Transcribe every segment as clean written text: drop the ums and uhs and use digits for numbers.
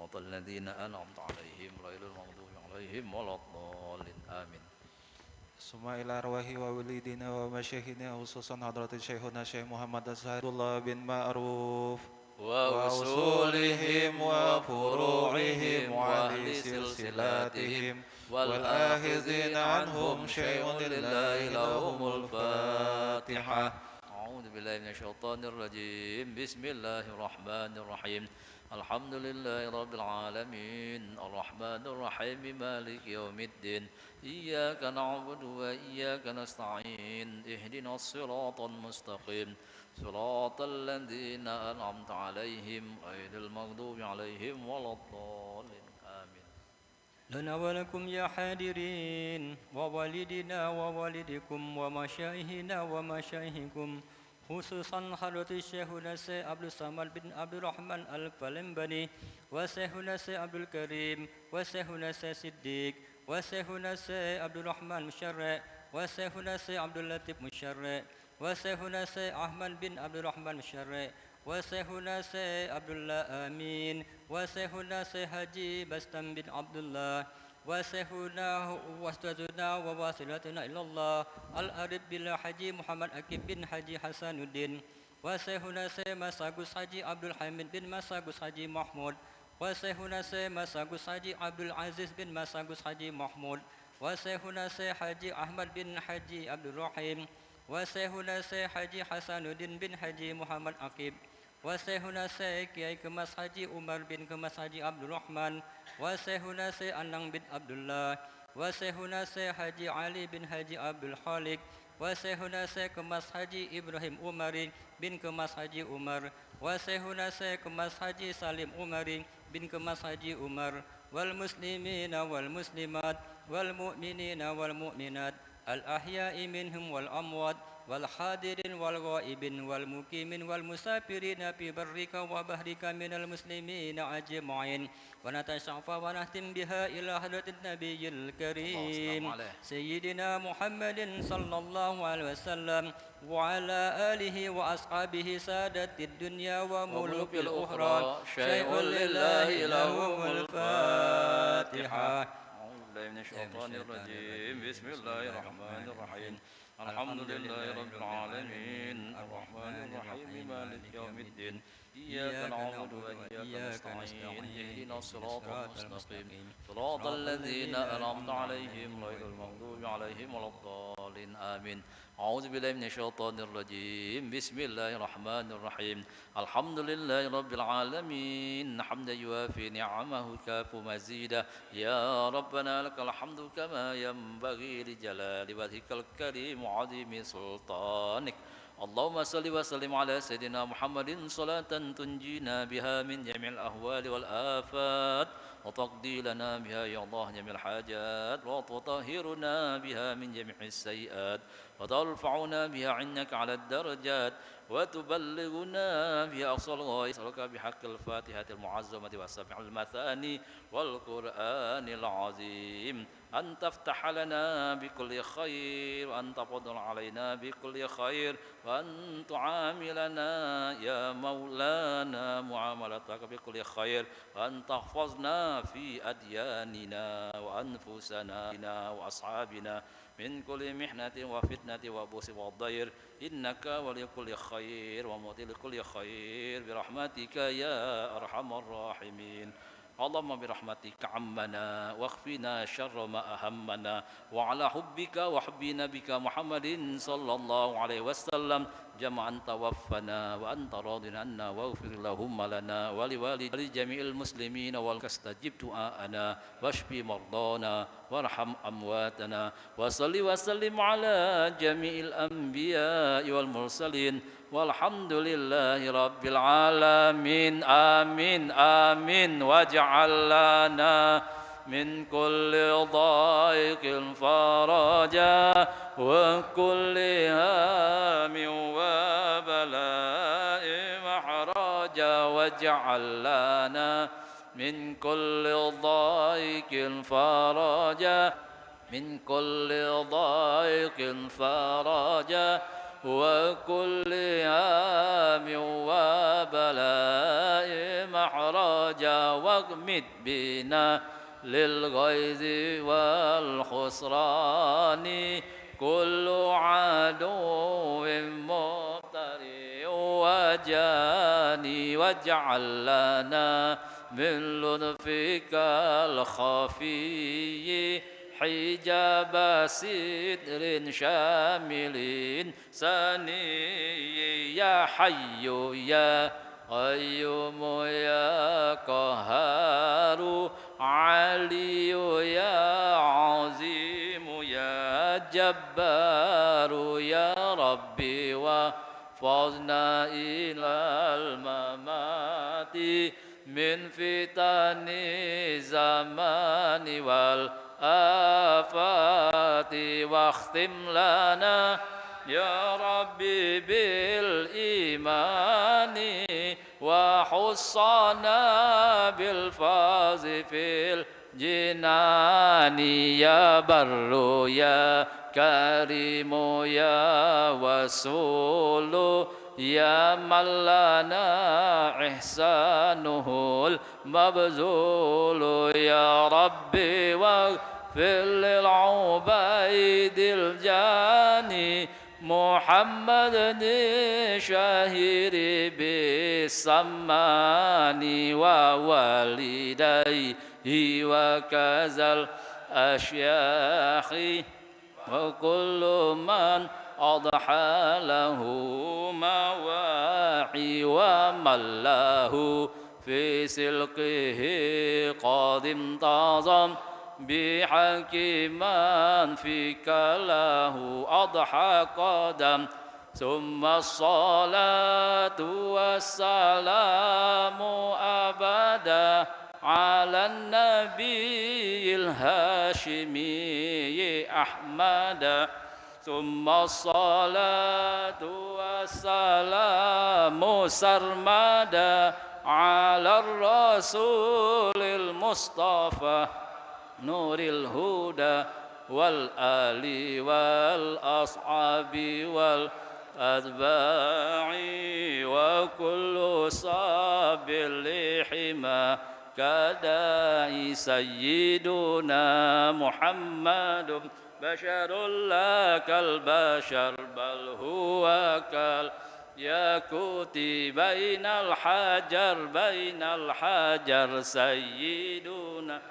صراط الذين أنعمت عليهم غير المغضوب عليهم ولا الضالين آمين. ثم إلى أرواح ووليدنا ومشايخنا خصوصا حضرة شيخنا الشيخ محمد سعد الله بن معروف وأصولهم وفروعهم وأهل سلسلاتهم والآخذين عنهم شيء لله لهم الفاتحة. أعوذ بالله من الشيطان الرجيم. بسم الله الرحمن الرحيم. الحمد لله رب العالمين الرحمن الرحيم مالك يوم الدين إياك نعبد وإياك نستعين اهدنا الصراط المستقيم صراط الذين أنعمت عليهم غير المغضوب عليهم ولا الضالين آمين. لنا ولكم يا حاضرين ووالدنا ووالدكم ومشايخنا ومشايخكم خصوصا حضرة الشيخنا الشيخ عبد الصمد بن عبد الرحمن الفلنبني وشيخنا الشيخ عبد الكريم وشيخنا الشيخ صديق وشيخنا الشيخ عبد الرحمن مشرع وشيخنا الشيخ عبد اللطيف مشرع وشيخنا الشيخ أحمد بن عبد الرحمن مشرع وشيخنا الشيخ عبد الله آمين وشيخنا الشيخ حجي بستم بن عبد الله وشيخنا واستاذنا وواصلتنا إلى الله الأرب بالحجي محمد أكيب بن حجي حسن الدين وشيخنا الشيخ مساقس حجي عبد الحميد بن مساقس حجي محمود وشيخنا الشيخ مساقس حجي عبد العزيز بن مساقس حجي محمود وشيخنا الشيخ حجي أحمد بن حجي عبد الرحيم وشيخنا الشيخ حجي حسن الدين بن حجي محمد أكيب وشيخنا الشيخ كيai Kemas Haji Umar bin Kemas Haji Abdul Rahman وشيخنا الشيخ Anang bin Abdullah وشيخنا الشيخ Haji Ali bin Haji Abdul Khalik وشيخنا الشيخ Kemas Haji Ibrahim Umari bin Kemas Haji Umar وشيخنا الشيخ Kemas Haji Salim Umari bin Kemas Haji Umar والمسلمين والمسلمات والمؤمنين والمؤمنات الأحياء منهم والأموات والحاضرين والغائبين والمقيمين والمسافرين في برك وبحرك من المسلمين أجمعين ونتشفع ونختم بها إلى حضرة النبي الكريم سيدنا محمد صلى الله عليه وسلم وعلى آله وأصحابه سادة الدنيا وملوك الأخرى شيء لله لهم الفاتحة. من الشيطان الرجيم. بسم الله الرحمن الرحيم. الحمد لله رب العالمين الرحمن الرحيم مالك يوم الدين إياك نعبد وإياك نستعين اهدنا الصراط المستقيم صراط الذين أنعمت عليهم غير المغضوب عليهم ولا الضالين آمين. أعوذ بالله من الشيطان الرجيم. بسم الله الرحمن الرحيم. الحمد لله رب العالمين حمدا يوافي نعمه كاف مزيدا يا ربنا لك الحمد كما ينبغي لجلال وجهك الكريم وعظيم سلطانك. اللهم صل وسلم على سيدنا محمد صلاة تنجينا بها من جميع الأهوال والآفات وتقضي لنا بها يا الله جميع الحاجات وتطهرنا بها من جميع السيئات وترفعنا بها عندك على الدرجات وتبلغنا بها أقصى الغاية. أسألك بحق الفاتحة المعظمة والسبع المثاني والقرآن العظيم أن تفتح لنا بكل خير وأن تفضل علينا بكل خير وأن تعاملنا يا مولانا معاملتك بكل خير وأن تحفظنا في أدياننا وأنفسنا وأصحابنا من كل محنة وفتنة وبؤس والضير إنك ولي كل خير ومؤتي لكل خير برحمتك يا أرحم الراحمين. اللهم برحمتك عمنا واخفنا شر ما أهمنا وعلى حبك وحب نبيك محمد صلى الله عليه وسلم جمعا توفنا وأنت راض عنا واغفر اللهم لنا ولجميع المسلمين واستجب دعاءنا واشف مرضانا وارحم أمواتنا وصل وسلم على جميع الأنبياء والمرسلين والحمد لله رب العالمين آمين آمين. واجعل لنا من كل ضيق فرجا وكل هام وبلاء محرجا واجعل لنا من كل ضيق فرجا من كل ضيق فرجا وكل هام وبلاء المحرج واغمد بنا للغيظ والخسران كل عدو مفتري وجاني واجعل لنا من لطفك الخفي حجاب ستر شامل سني يا حي يا قيوم يا قهار علي يا عظيم يا جبار يا ربي وفضنا إلى الممات من فتن الزمان والآفات واختم لنا يا ربي بالإيمان وحصنا بالفوز في الجنان يا بر يا كريم يا وسول يا من لنا إحسانه المبذول يا ربي واغفر للعبيد الجاني محمد الشهير بالسمان ووالديه وكذا الأشياخ وكل من أضحى له مواحي ومن له في سلقه قد انتظم بحق من فيك له أضحى قدم ثم الصلاة والسلام أبدا على النبي الهاشمي أحمد ثم الصلاة والسلام سرمدا على الرسول المصطفى نور الهدى والآل والأصحاب والأتباع وكل صاب لحما كداء سيدنا محمد بشر لا كالبشر بل هو كالياقوت بين الحجر سيدنا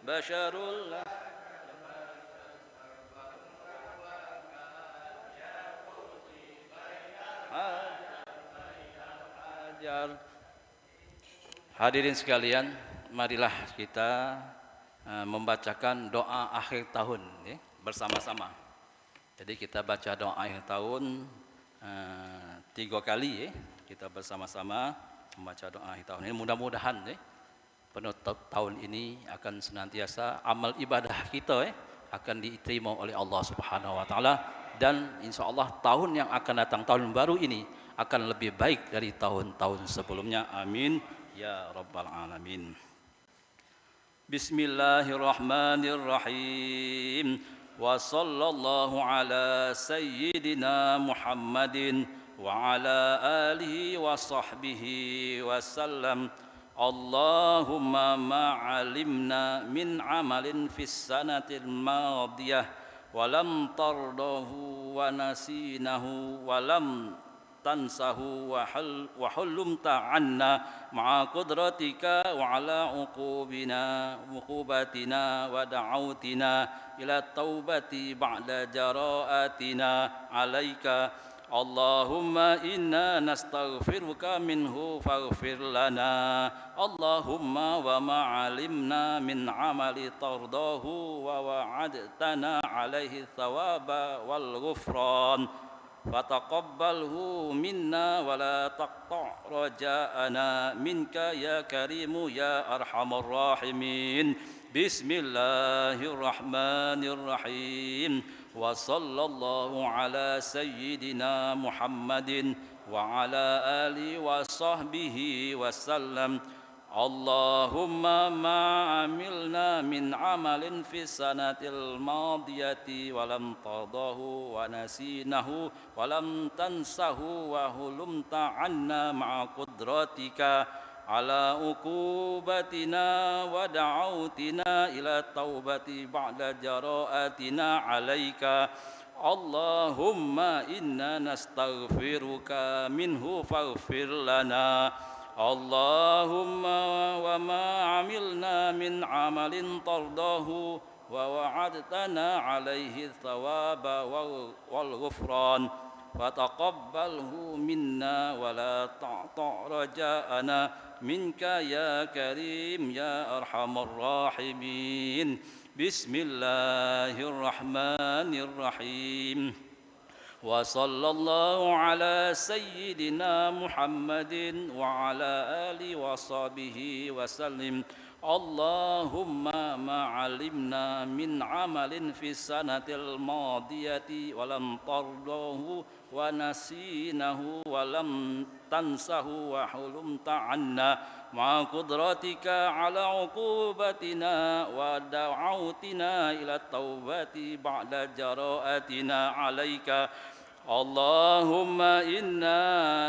بشر لا Hadirin sekalian, marilah kita membacakan doa akhir tahun ya, bersama-sama. Jadi kita baca doa akhir tahun 3 kali ya, kita bersama-sama membaca doa akhir tahun ini. Mudah-mudahan ya, penutup tahun ini akan senantiasa amal ibadah kita ya, akan diterima oleh Allah Subhanahu wa taala, dan insya Allah tahun yang akan datang, tahun baru ini akan lebih baik dari tahun-tahun sebelumnya. Amin ya rabbal alamin. Bismillahirrahmanirrahim. Wa sallallahu ala sayyidina Muhammadin wa ala alihi wa sahbihi wa sallam. Allahumma ma'alimna min amalin fis sanatil madiyah wa lam tardahu wa nasinahu wa lam tansahu wa hulumta anna ma'a qudratika wa ala uqubatina wa da'autina ila taubati ba'da jara'atina alaika. Allahumma inna nastaghfiruka minhu faghfir lana. Allahumma wa ma'alimna min amali tardahu wa wa'adtana alaihi thawaba wal ghufran fataqabbalhu minna wa la taqta' raja'ana minka ya karimu ya arhamar rahimin. Bismillahirrahmanirrahim. Wa sallallahu ala sayyidina Muhammadin wa ala alihi wa sahbihi wa sallam. اللهم ما عملنا من عمل في السنة الماضية ولم ترضه ونسينه ولم تنسه وهلمت عنا مع قدرتك على عقوبتنا ودعوتنا إلى التوبة بعد جراءتنا عليك اللهم إنا نستغفرك منه فاغفر لنا اللهم وما عملنا من عمل ترضاه ووعدتنا عليه الثواب والغفران فتقبله منا ولا تعطى رجاءنا منك يا كريم يا أرحم الراحمين بسم الله الرحمن الرحيم وصلى الله على سيدنا محمد وعلى آله وصحبه وسلم اللهم ما علمنا من عمل في السنة الماضية ولم ترضه ونسينه ولم تنسه وحلمت عنا مع قدرتك على عقوبتنا ودعوتنا إلى التوبة بعد جراءتنا عليك اللهم إنا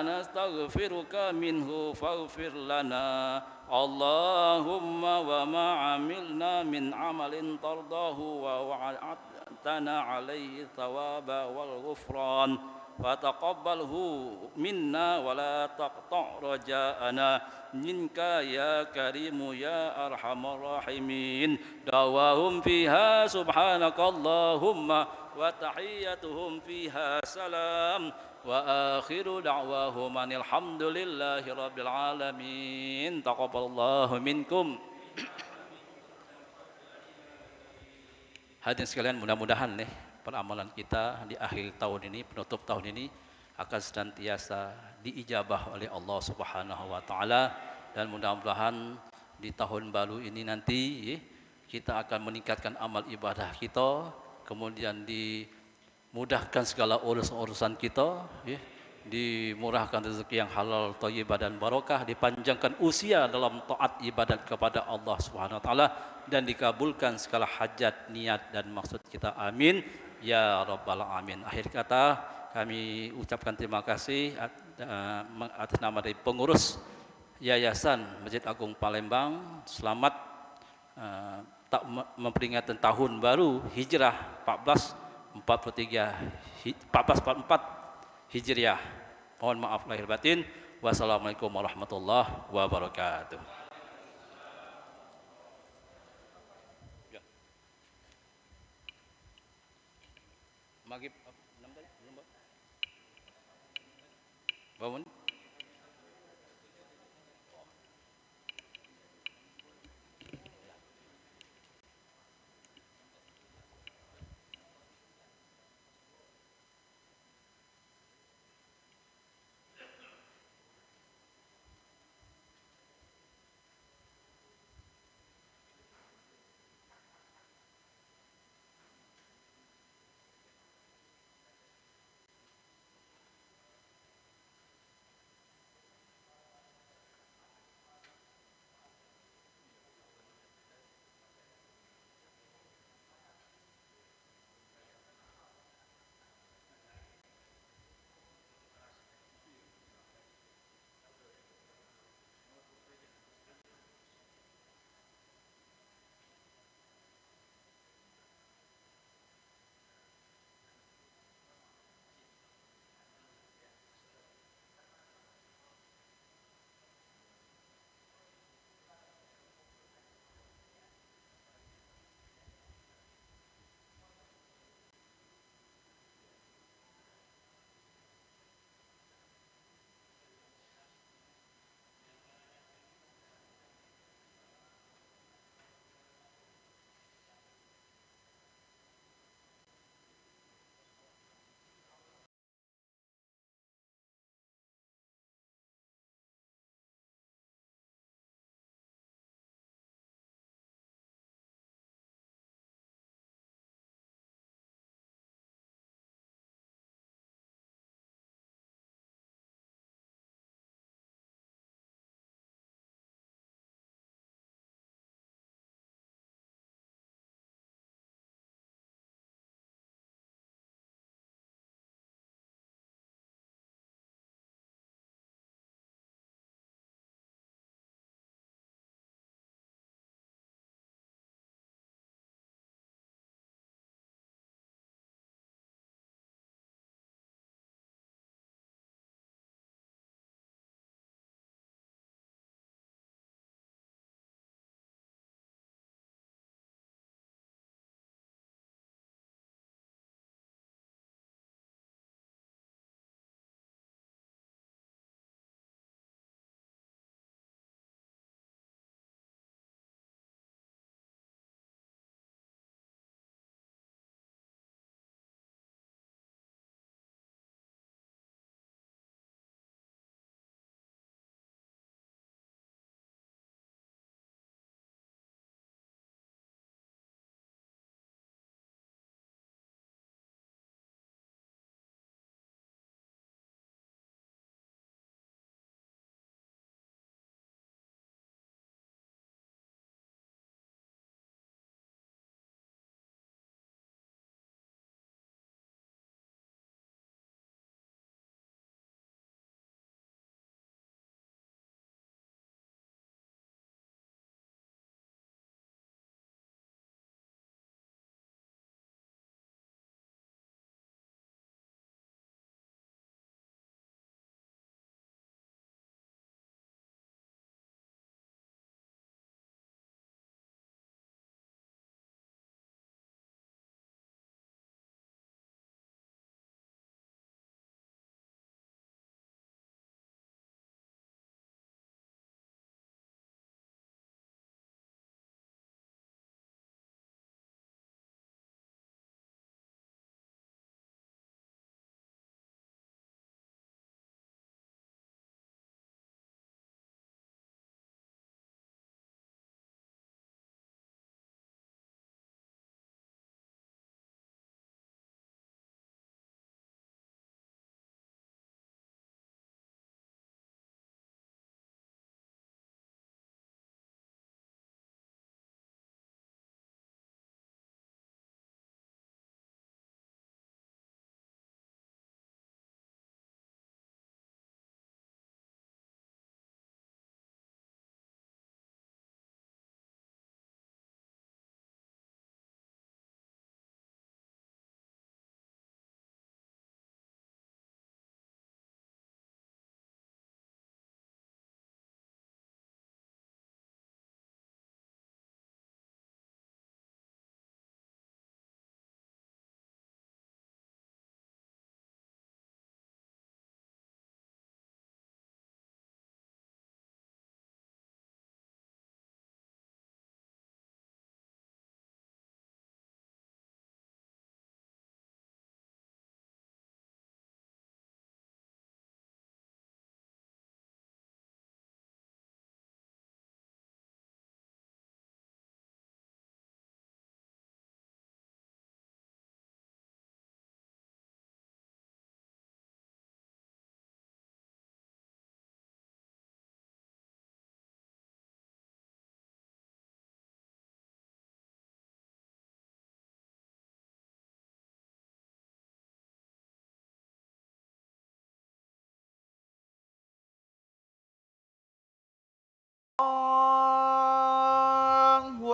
نستغفرك منه فاغفر لنا اللهم وما عملنا من عمل ترضاه ووعدتنا عليه الثواب والغفران فتقبله منا ولا تقطع رجاءنا منك يا كريم يا أرحم الراحمين دعواهم فيها سبحانك اللهم وتحيتهم فيها سلام وآخر دعواهم أن الحمد لله رب العالمين تقبل الله منكم. Hadirin sekalian, mudah-mudahan nih peramalan kita di akhir tahun ini, penutup tahun ini akan senantiasa diijabah oleh Allah Subhanahu wa taala dan mudah-mudahan di tahun baru ini nanti kita akan meningkatkan amal ibadah kita, kemudian dimudahkan segala urusan kita, dimurahkan rezeki yang halal, thayyibah dan barakah, dipanjangkan usia dalam taat ibadat kepada Allah Subhanahu wa taala dan dikabulkan segala hajat, niat dan maksud kita. Amin ya rabbal alamin. Akhir kata kami ucapkan terima kasih atas nama dari pengurus Yayasan Masjid Agung Palembang. Selamat tak memperingati tahun baru Hijrah 1444 Hijriah. Mohon maaf lahir batin. Wassalamualaikum warahmatullahi wabarakatuh. Maghrib 6 tadi belum bangun.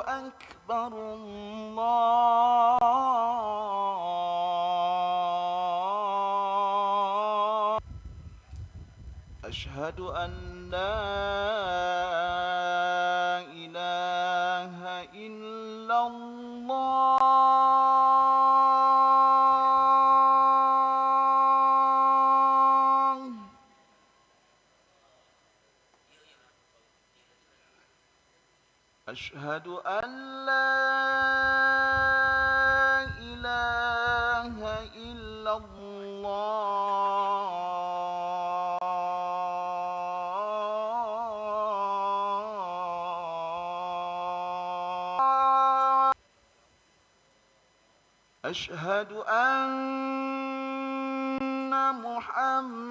أكبر الله أشهد أن لا إله إلا الله أشهد أن لا إله إلا الله أشهد أن محمد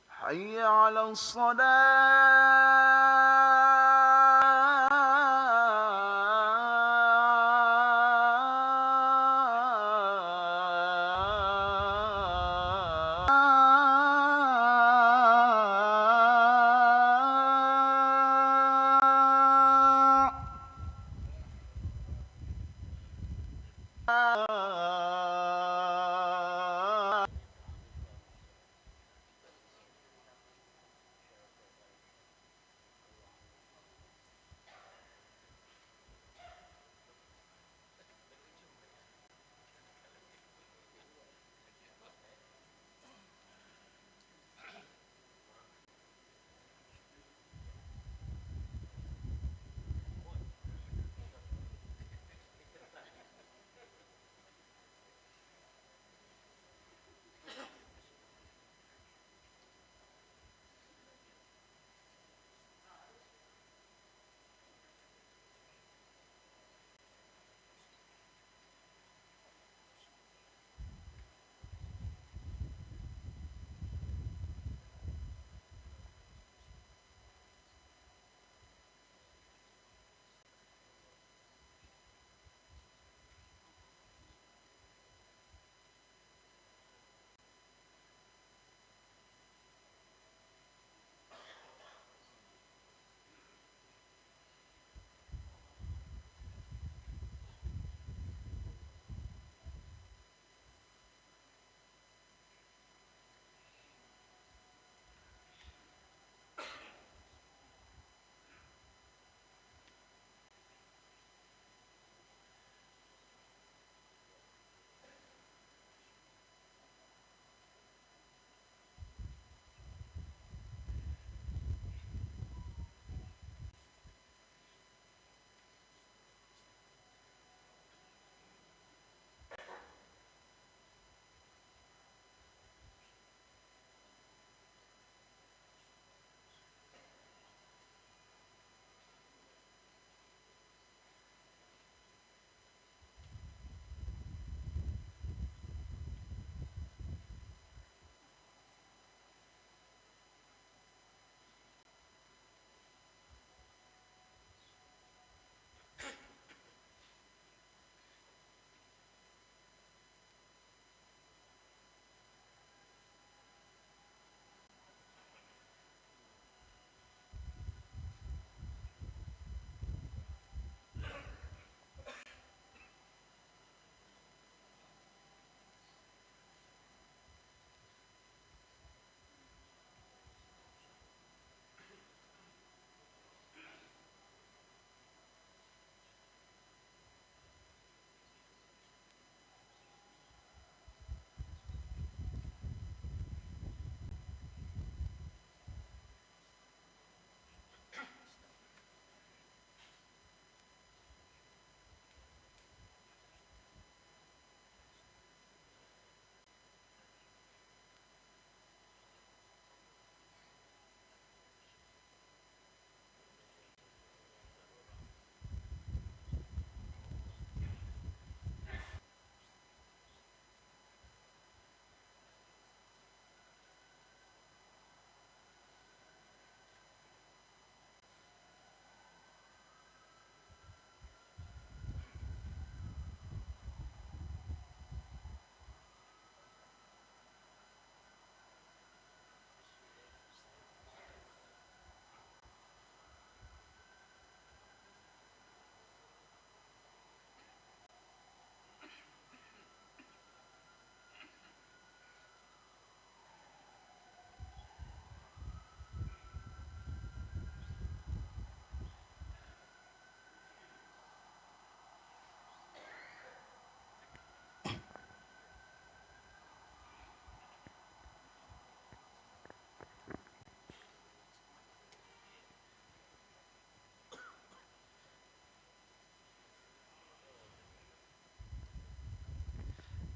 حي على الصلاة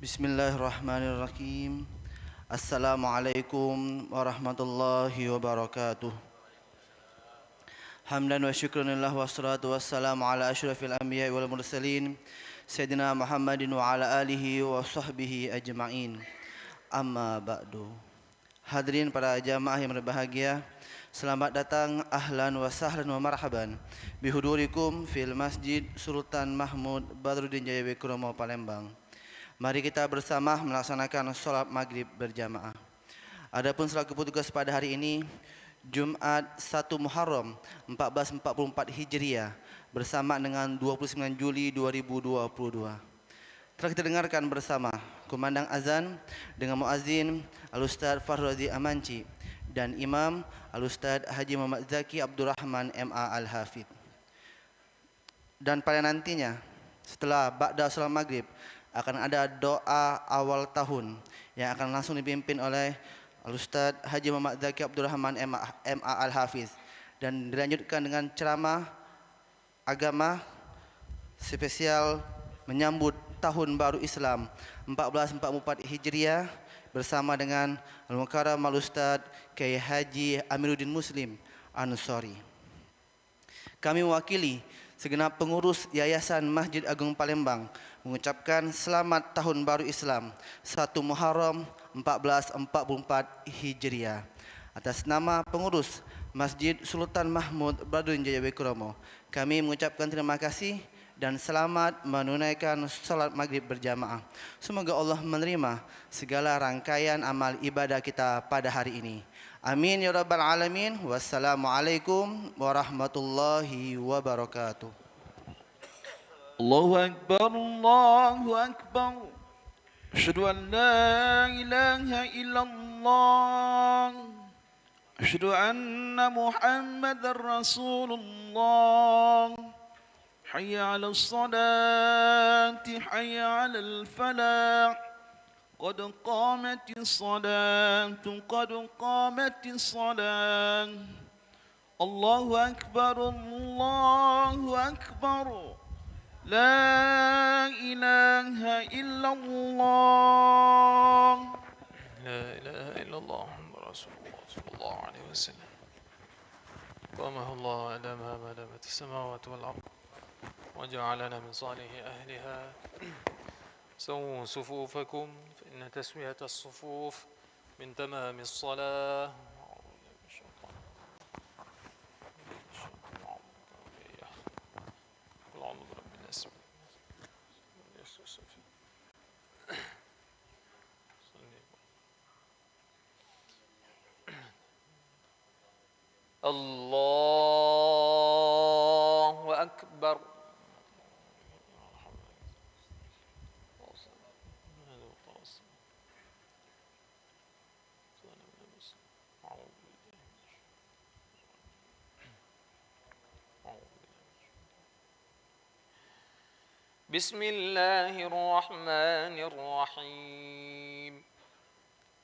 Bismillahirrahmanirrahim. Assalamualaikum warahmatullahi wabarakatuh. Hamdan wa syukranillah wassalatu wassalamu ala asyrafil anbiya wal mursalin Sayyidina Muhammadin wa ala alihi wa sahbihi ajma'in. Amma ba'du. Hadirin para jamaah yang berbahagia, selamat datang, ahlan wa sahlan wa marhaban bihudurikum fil Masjid Sultan Mahmud Badruddin Jaya Wikromo Palembang. Mari kita bersama melaksanakan sholat maghrib berjamaah. Adapun selaku petugas pada hari ini, Jumat 1 Muharram 1444 Hijriah bersama dengan 29 Juli 2022. Telah kita dengarkan bersama kumandang azan dengan muazzin Al-Ustaz Farrozi Amanci dan Imam Al-Ustaz Haji Muhammad Zaki Abdurrahman MA Al-Hafidh. Dan pada nantinya setelah ba'da sholat maghrib akan ada doa awal tahun yang akan langsung dipimpin oleh Al-Ustaz Haji Muhammad Zaki Abdurrahman MA Al-Hafidh dan dilanjutkan dengan ceramah agama spesial menyambut Tahun Baru Islam 1444 Hijriah bersama dengan Al-Mukarram Al-Ustaz Kiai Haji Amiruddin Muslim Ansori. Kami mewakili segenap pengurus Yayasan Masjid Agung Palembang mengucapkan selamat Tahun Baru Islam 1 Muharram 1444 Hijriah. Atas nama pengurus Masjid Sultan Mahmud Badruddin Jaya Wikromo, kami mengucapkan terima kasih dan selamat menunaikan salat maghrib berjamaah. Semoga Allah menerima segala rangkaian amal ibadah kita pada hari ini. Amin ya rabbal alamin. Wassalamualaikum warahmatullahi wabarakatuh. Allahu Akbar, Allahu Akbar. Asyhadu an la ilaha illallah. Asyhadu anna Muhammadar Rasulullah. Hayya 'alas salati, hayya 'alal falah. Qad qamatis salatu, qad qamatis salah. Allahu Akbar, Allahu Akbar. La ilaha illallah. لا إله إلا الله رسول الله صلى الله عليه وسلم قامه الله أدامها ما دامت السماوات والأرض وجعلنا من صالح أهلها سووا صفوفكم فإن تسوية الصفوف من تمام الصلاة الله أكبر بسم الله الرحمن الرحيم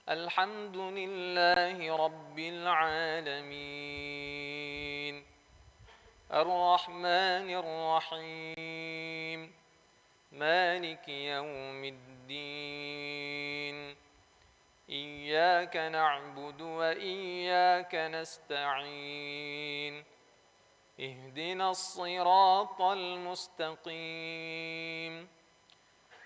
الحمد لله رب العالمين الرحمن الرحيم مالك يوم الدين إياك نعبد وإياك نستعين اهدنا الصراط المستقيم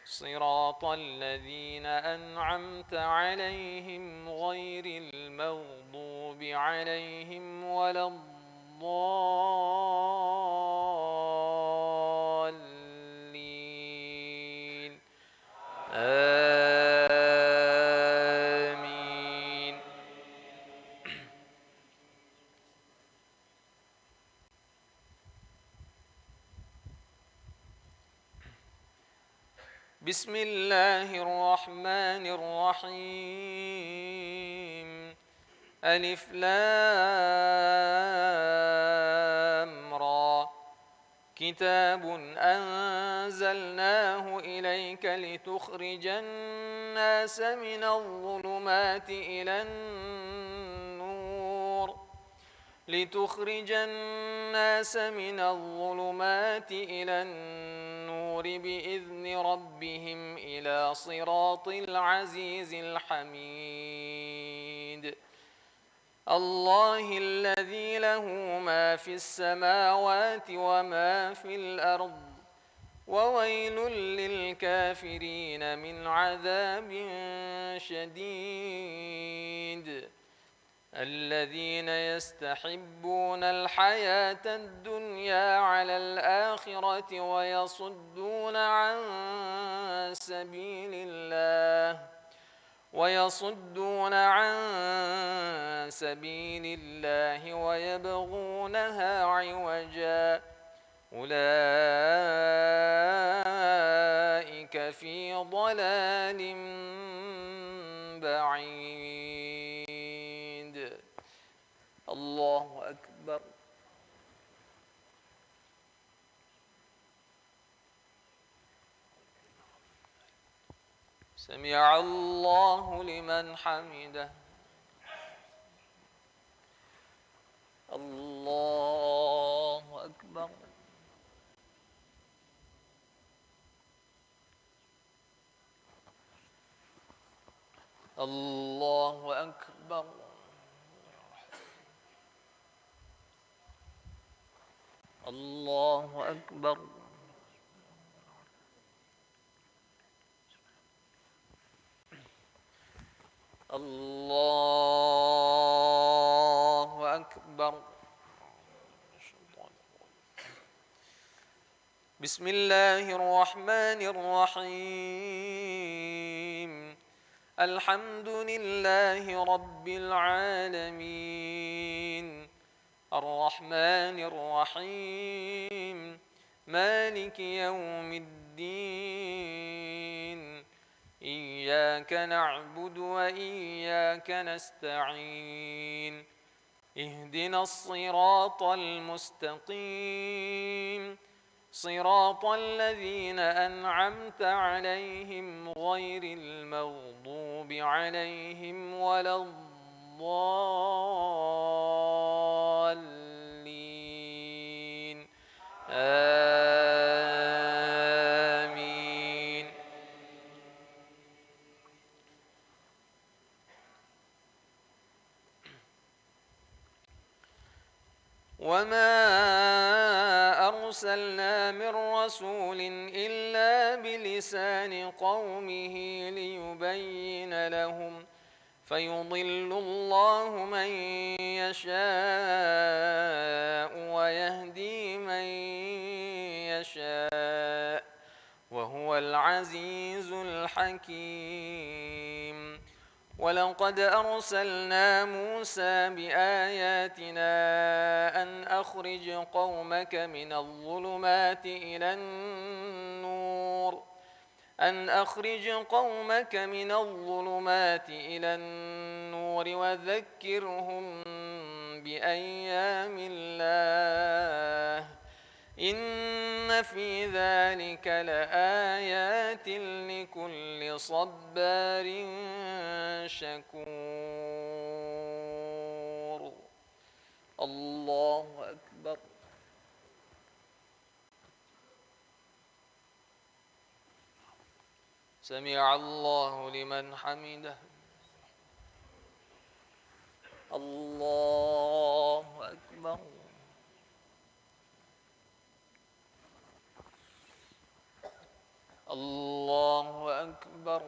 صراط الذين أنعمت عليهم غير المغضوب عليهم ولا الضالين آمين بسم الله الرحمن الرحيم ألف لام را كتاب أنزلناه إليك لتخرج الناس من الظلمات إلى النور لتخرج الناس من الظلمات إلى النور بإذن ربهم إلى صراط العزيز الحميد الله الذي له ما في السماوات وما في الأرض وويل للكافرين من عذاب شديد الذين يستحبون الحياة الدنيا على الآخرة ويصدون عن سبيل الله ويبغونها عوجا أولئك في ضلال بعيد الله أكبر سمع الله لمن حمده الله أكبر الله أكبر الله أكبر الله أكبر بسم الله الرحمن الرحيم الحمد لله رب العالمين الرحمن الرحيم مالك يوم الدين إياك نعبد وإياك نستعين اهدنا الصراط المستقيم صراط الذين أنعمت عليهم غير المغضوب عليهم ولا الضالين آمين وما أرسلنا من رسول إلا بلسان قومه ليبين لهم فيضل الله من يشاء ويهدي من يشاء وهو العزيز الحكيم ولقد أرسلنا موسى بآياتنا أن أخرج قومك من الظلمات إلى النور وذكرهم بأيام الله إن في ذلك لآيات لكل صبار شكور الله أكبر سمع الله لمن حمده الله أكبر الله أكبر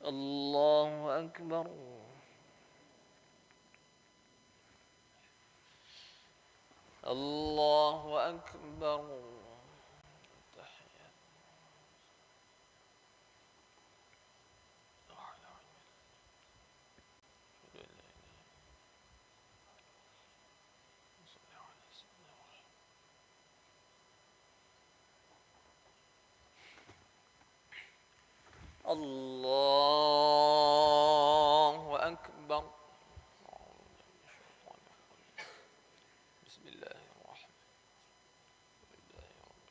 الله أكبر الله أكبر الله أكبر بسم الله الرحمن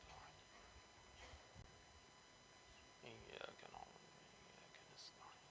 الرحيم إياك نعبد وإياك نستعين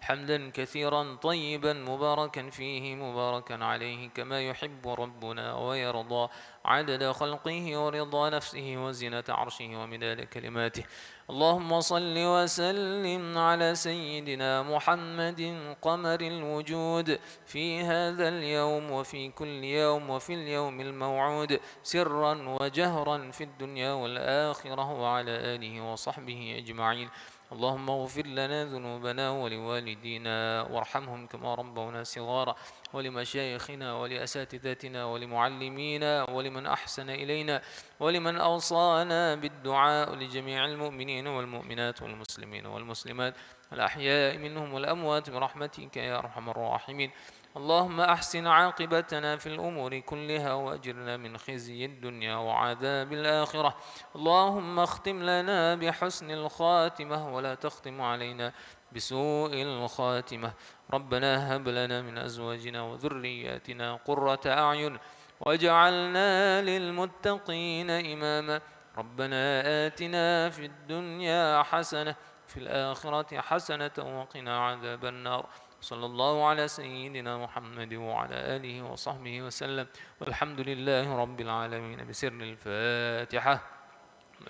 حمدا كثيرا طيبا مباركا فيه مباركا عليه كما يحب ربنا ويرضى عدد خلقه ورضا نفسه وزنة عرشه ومداد كلماته. اللهم صل وسلم على سيدنا محمد قمر الوجود في هذا اليوم وفي كل يوم وفي اليوم الموعود سرا وجهرا في الدنيا والآخرة وعلى آله وصحبه أجمعين. اللهم اغفر لنا ذنوبنا ولوالدينا وارحمهم كما ربونا صغارا ولمشايخنا ولأساتذتنا ولمعلمينا ولمن أحسن إلينا ولمن أوصانا بالدعاء لجميع المؤمنين والمؤمنات والمسلمين والمسلمات الأحياء منهم والأموات برحمتك يا أرحم الراحمين. اللهم أحسن عاقبتنا في الأمور كلها وأجرنا من خزي الدنيا وعذاب الآخرة. اللهم اختم لنا بحسن الخاتمة ولا تختم علينا بسوء الخاتمة. ربنا هب لنا من أزواجنا وذرياتنا قرة أعين واجعلنا للمتقين إماما. ربنا آتنا في الدنيا حسنة في الآخرة حسنة وقنا عذاب النار. صلى الله على سيدنا محمد وعلى آله وصحبه وسلم والحمد لله رب العالمين بسر الفاتحة.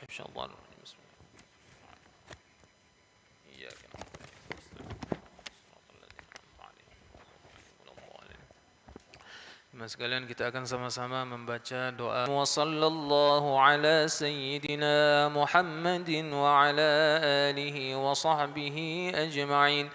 إن شاء الله بسم الله. إياك نعبد صراط الذين أنعمت عليهم غير المغضوب عليهم. Sekalian kita akan sama-sama membaca doa. Wa sallallahu ala sayyidina Muhammadin wa ala alihi wa sahbihi ajma'in.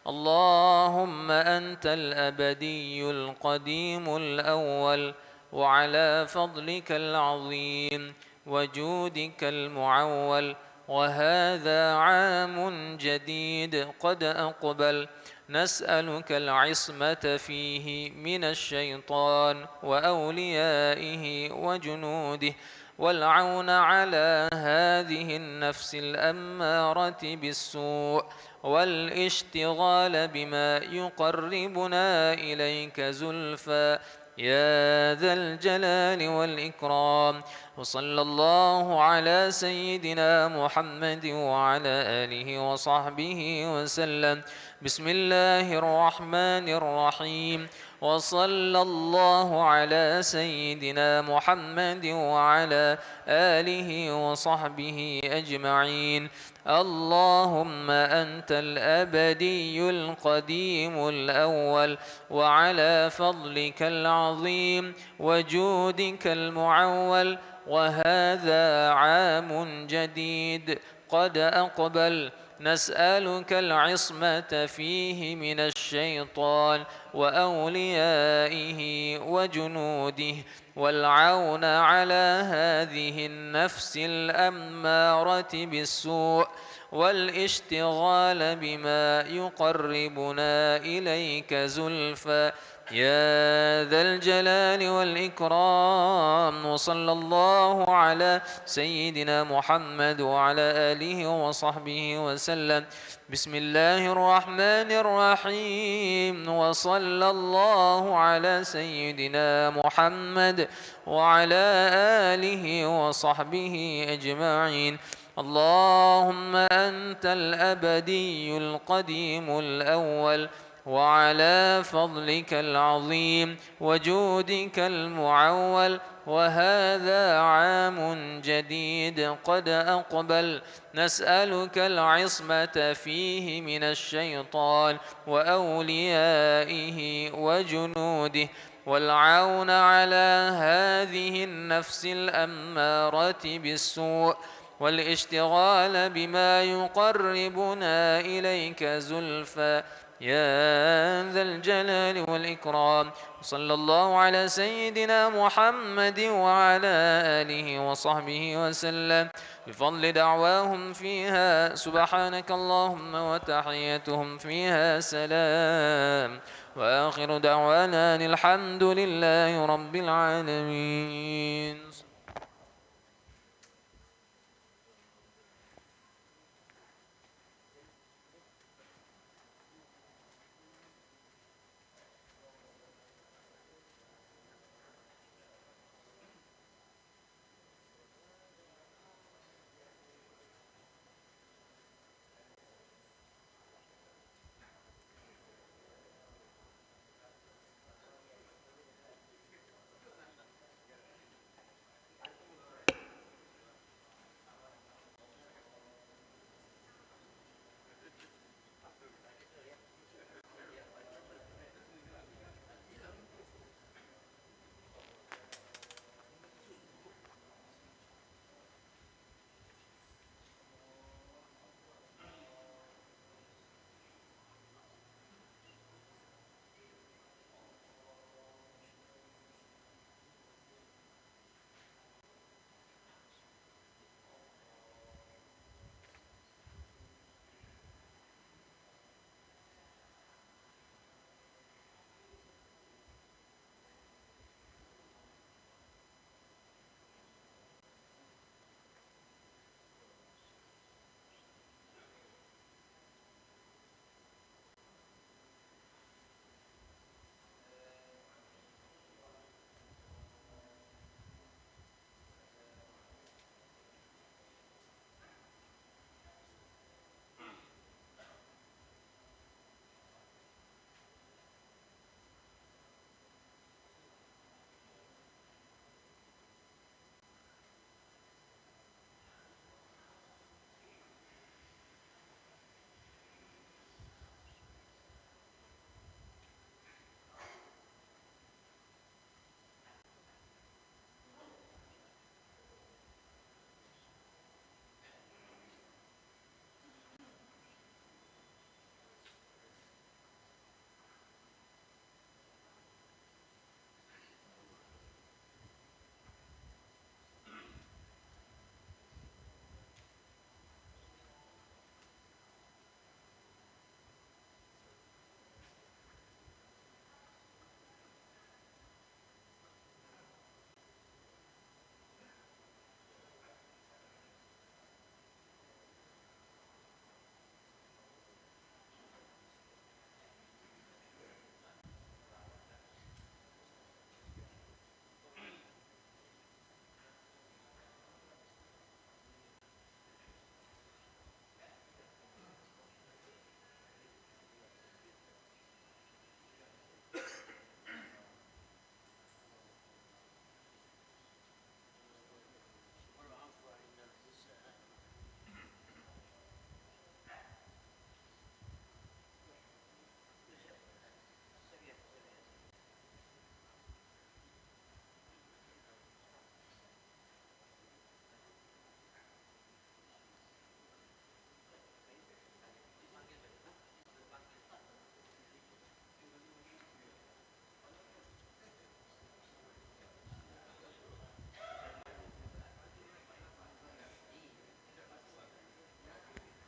اللهم أنت الأبدي القديم الأول وعلى فضلك العظيم وجودك المعول وهذا عام جديد قد أقبل نسألك العصمة فيه من الشيطان وأوليائه وجنوده والعون على هذه النفس الأمارة بالسوء والاشتغال بما يقربنا إليك زلفى يا ذا الجلال والإكرام. وصلى الله على سيدنا محمد وعلى آله وصحبه وسلم. بسم الله الرحمن الرحيم. وصلى الله على سيدنا محمد وعلى آله وصحبه أجمعين. اللهم أنت الأبدي القديم الأول وعلى فضلك العظيم وجودك المعول وهذا عام جديد قد أقبل نسألك العصمة فيه من الشيطان وأوليائه وجنوده والعون على هذه النفس الأمارة بالسوء والاشتغال بما يقربنا إليك زلفى يا ذا الجلال والإكرام. وصلى الله على سيدنا محمد وعلى آله وصحبه وسلم. بسم الله الرحمن الرحيم. وصلى الله على سيدنا محمد وعلى آله وصحبه أجمعين. اللهم أنت الأبدي القديم الأول وعلى فضلك العظيم وجودك المعول وهذا عام جديد قد أقبل نسألك العصمة فيه من الشيطان وأوليائه وجنوده والعون على هذه النفس الأمارة بالسوء والاشتغال بما يقربنا إليك زلفى يا ذا الجلال والإكرام. صلى الله على سيدنا محمد وعلى آله وصحبه وسلم. بفضل دعواهم فيها سبحانك اللهم وتحيتهم فيها سلام وآخر دعوانا الحمد لله رب العالمين.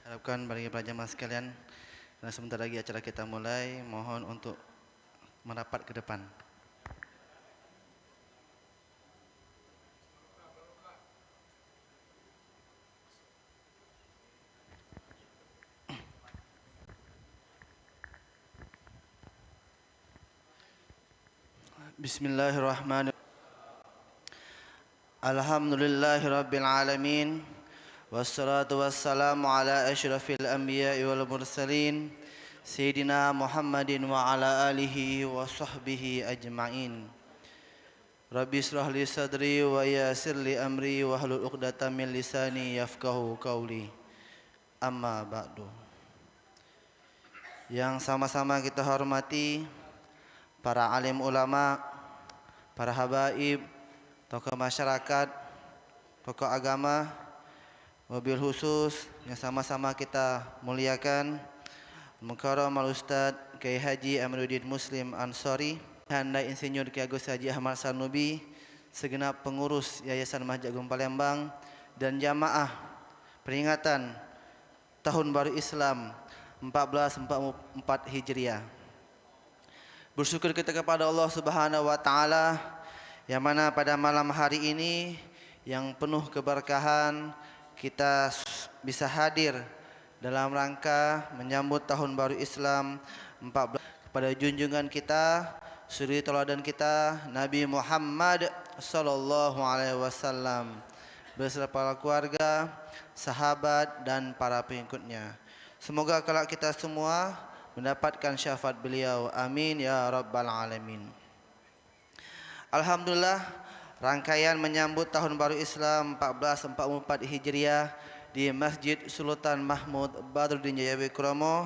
Harapkan bagi para jemaah sekalian, karena sebentar lagi acara kita mulai, mohon untuk merapat ke depan. Bismillahirrahmanirrahim. Alhamdulillahirabbil alamin. Wassalatu wassalamu ala asyrafil anbiya'i wal mursalin Sayyidina Muhammadin wa ala alihi wa sahbihi ajma'in. Rabbi israh li sadri wa yassir li amri wa hlul 'uqdatam min lisani yafqahu qawli. Amma ba'du. Yang sama-sama kita hormati para alim ulama, para habaib, tokoh masyarakat, tokoh agama, wabil khusus yang sama-sama kita muliakan Mukarram Al-Ustadz Kiai Haji Amiruddin Muslim Ansori, Handai Insinyur Kiai Agus Haji Ahmad Sanubi, segenap pengurus Yayasan Masjid Agung Palembang dan jamaah peringatan Tahun Baru Islam 1444 Hijriah. Bersyukur kita kepada Allah Subhanahu wa taala yang mana pada malam hari ini yang penuh keberkahan kita bisa hadir dalam rangka menyambut Tahun Baru Islam 14 kepada junjungan kita, suri tauladan kita Nabi Muhammad sallallahu alaihi wasallam beserta para keluarga, sahabat dan para pengikutnya. Semoga kelak kita semua mendapatkan syafaat beliau. Amin ya rabbal alamin. Alhamdulillah, rangkaian menyambut Tahun Baru Islam 1444 Hijriah di Masjid Sultan Mahmud Badruddin Jaya Wikromo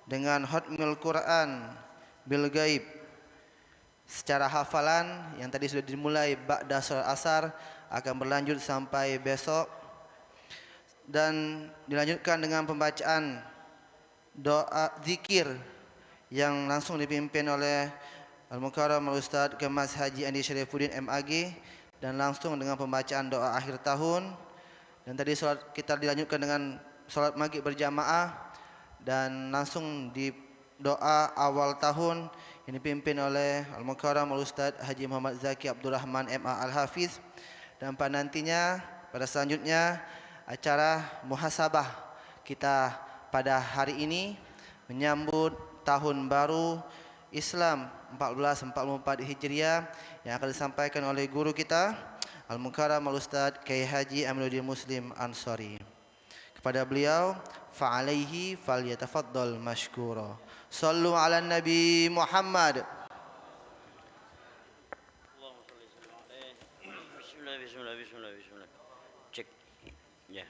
dengan Khatmul Quran bil Gaib secara hafalan yang tadi sudah dimulai ba'da salat asar akan berlanjut sampai besok dan dilanjutkan dengan pembacaan doa zikir yang langsung dipimpin oleh Al-Mukarram Al-Ustadz Kemas Haji Andi Syarifuddin MAG dan langsung dengan pembacaan doa akhir tahun. Dan tadi salat kita dilanjutkan dengan salat maghrib berjamaah dan langsung di doa awal tahun yang dipimpin oleh Al-Mukarram Al-Ustadz Haji Muhammad Zaki Abdurrahman MA Al-Hafiz. Dan pada nantinya pada selanjutnya acara muhasabah kita pada hari ini menyambut Tahun Baru Islam 1444 Hijriah yang akan disampaikan oleh guru kita Al-Mukarram Al-Ustadz Kiai Haji Amiruddin Muslim Ansori. Kepada beliau, fa'alaihi falyatafaddal mashkura. Sallu ala Nabi Muhammad. Bismillah. Cek. Ya.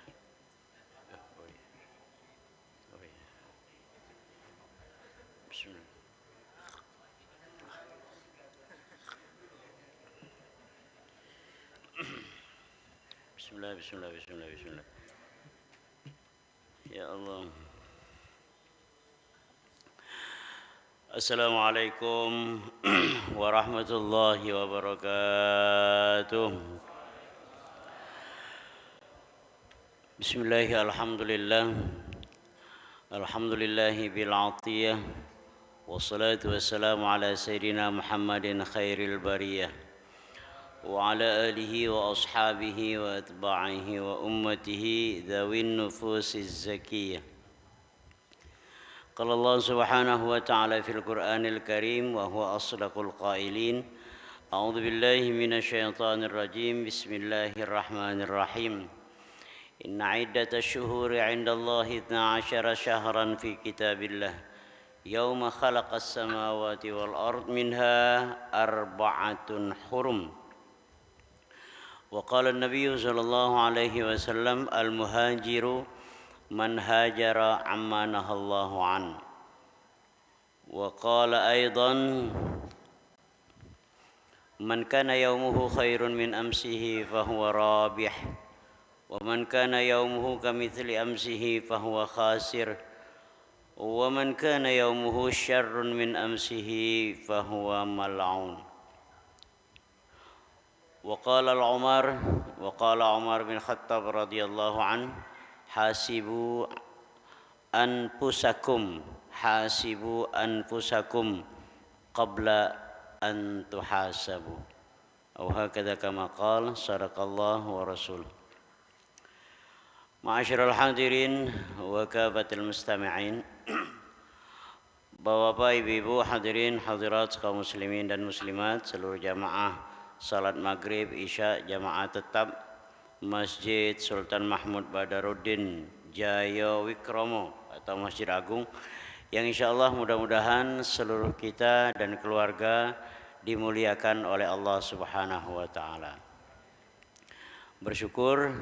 Bismillah. Bismillah. Ya Allah. Assalamualaikum warahmatullahi wabarakatuh. Bismillah, alhamdulillahi bil atiyah, wassalatu wassalamu ala sayyidina Muhammadin khairil bariyah wa ala alihi wa ashabihi wa atba'ihi wa ummatihi dhawin nufusiz zakiyah. Qala Allah subhanahu wa ta'ala fil Qur'anil Karim wa huwa asdaqul qailin. A'udzu billahi minasyaitonir rajim. Bismillahirrahmanirrahim. Inna iddatash syuhuri 'indallahi 12 syahran fi kitabillah. Yauma khalaqas samawati wal ard minha arba'atun hurum. Wa qala an-nabiy sallallahu alaihi wasallam al-muhajiru man hajara amma nahallahu an. Wa qala aidan man kana yawmuhu khairun min amsihi fahuwa rabih wa man kana yawmuhu kamithli amsihi fahuwa khasir wa man kana yawmuhu syarrun min amsihi fahuwa mal'un. Wa qala Umar bin Khattab radhiyallahu anhu hasibu anfusakum hasibu anfusakum qabla an tuhasabu. Atau hakadha kama qala sadaqallahu wa rasuluh. Ma'asyiral hadirin wa kafatil mustami'in. Bapak-bapak, ibu-ibu, hadirin hadirat kaum muslimin dan muslimat, seluruh jamaah salat maghrib isya jamaah tetap Masjid Sultan Mahmud Badaruddin Jaya Wikromo atau Masjid Agung, yang insyaallah mudah-mudahan seluruh kita dan keluarga dimuliakan oleh Allah Subhanahu wa taala. Bersyukur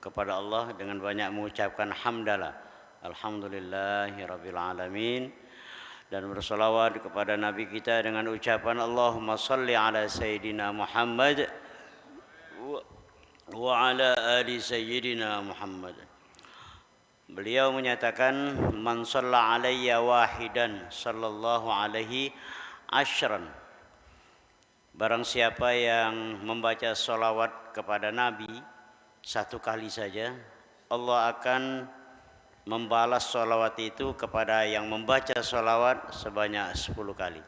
kepada Allah dengan banyak mengucapkan hamdalah, alhamdulillahirabbil alamin, dan bersolawat kepada Nabi kita dengan ucapan Allahumma salli ala Sayyidina Muhammad wa ala ali Sayyidina Muhammad. Beliau menyatakan, man shalla alayya wahidan sallallahu alaihi asyran. Barang siapa yang membaca salawat kepada Nabi satu kali saja, Allah akan membalas salawat itu kepada yang membaca salawat sebanyak 10 kali.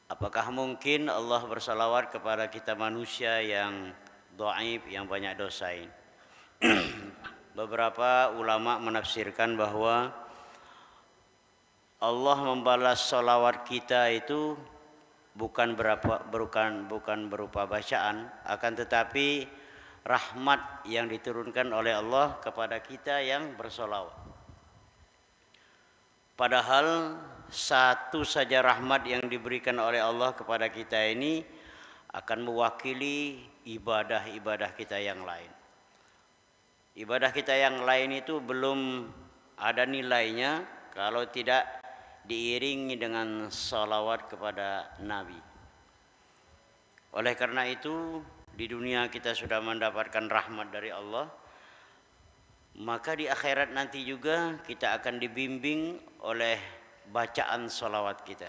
Apakah mungkin Allah bersalawat kepada kita manusia yang dhaif, yang banyak dosa ini? Beberapa ulama menafsirkan bahwa Allah membalas salawat kita itu bukan berupa bacaan, akan tetapi rahmat yang diturunkan oleh Allah kepada kita yang bersolawat. Padahal satu saja rahmat yang diberikan oleh Allah kepada kita ini akan mewakili ibadah-ibadah kita yang lain. Ibadah kita yang lain itu belum ada nilainya kalau tidak diiringi dengan salawat kepada Nabi. Oleh karena itu, di dunia kita sudah mendapatkan rahmat dari Allah, maka di akhirat nanti juga kita akan dibimbing oleh bacaan salawat kita.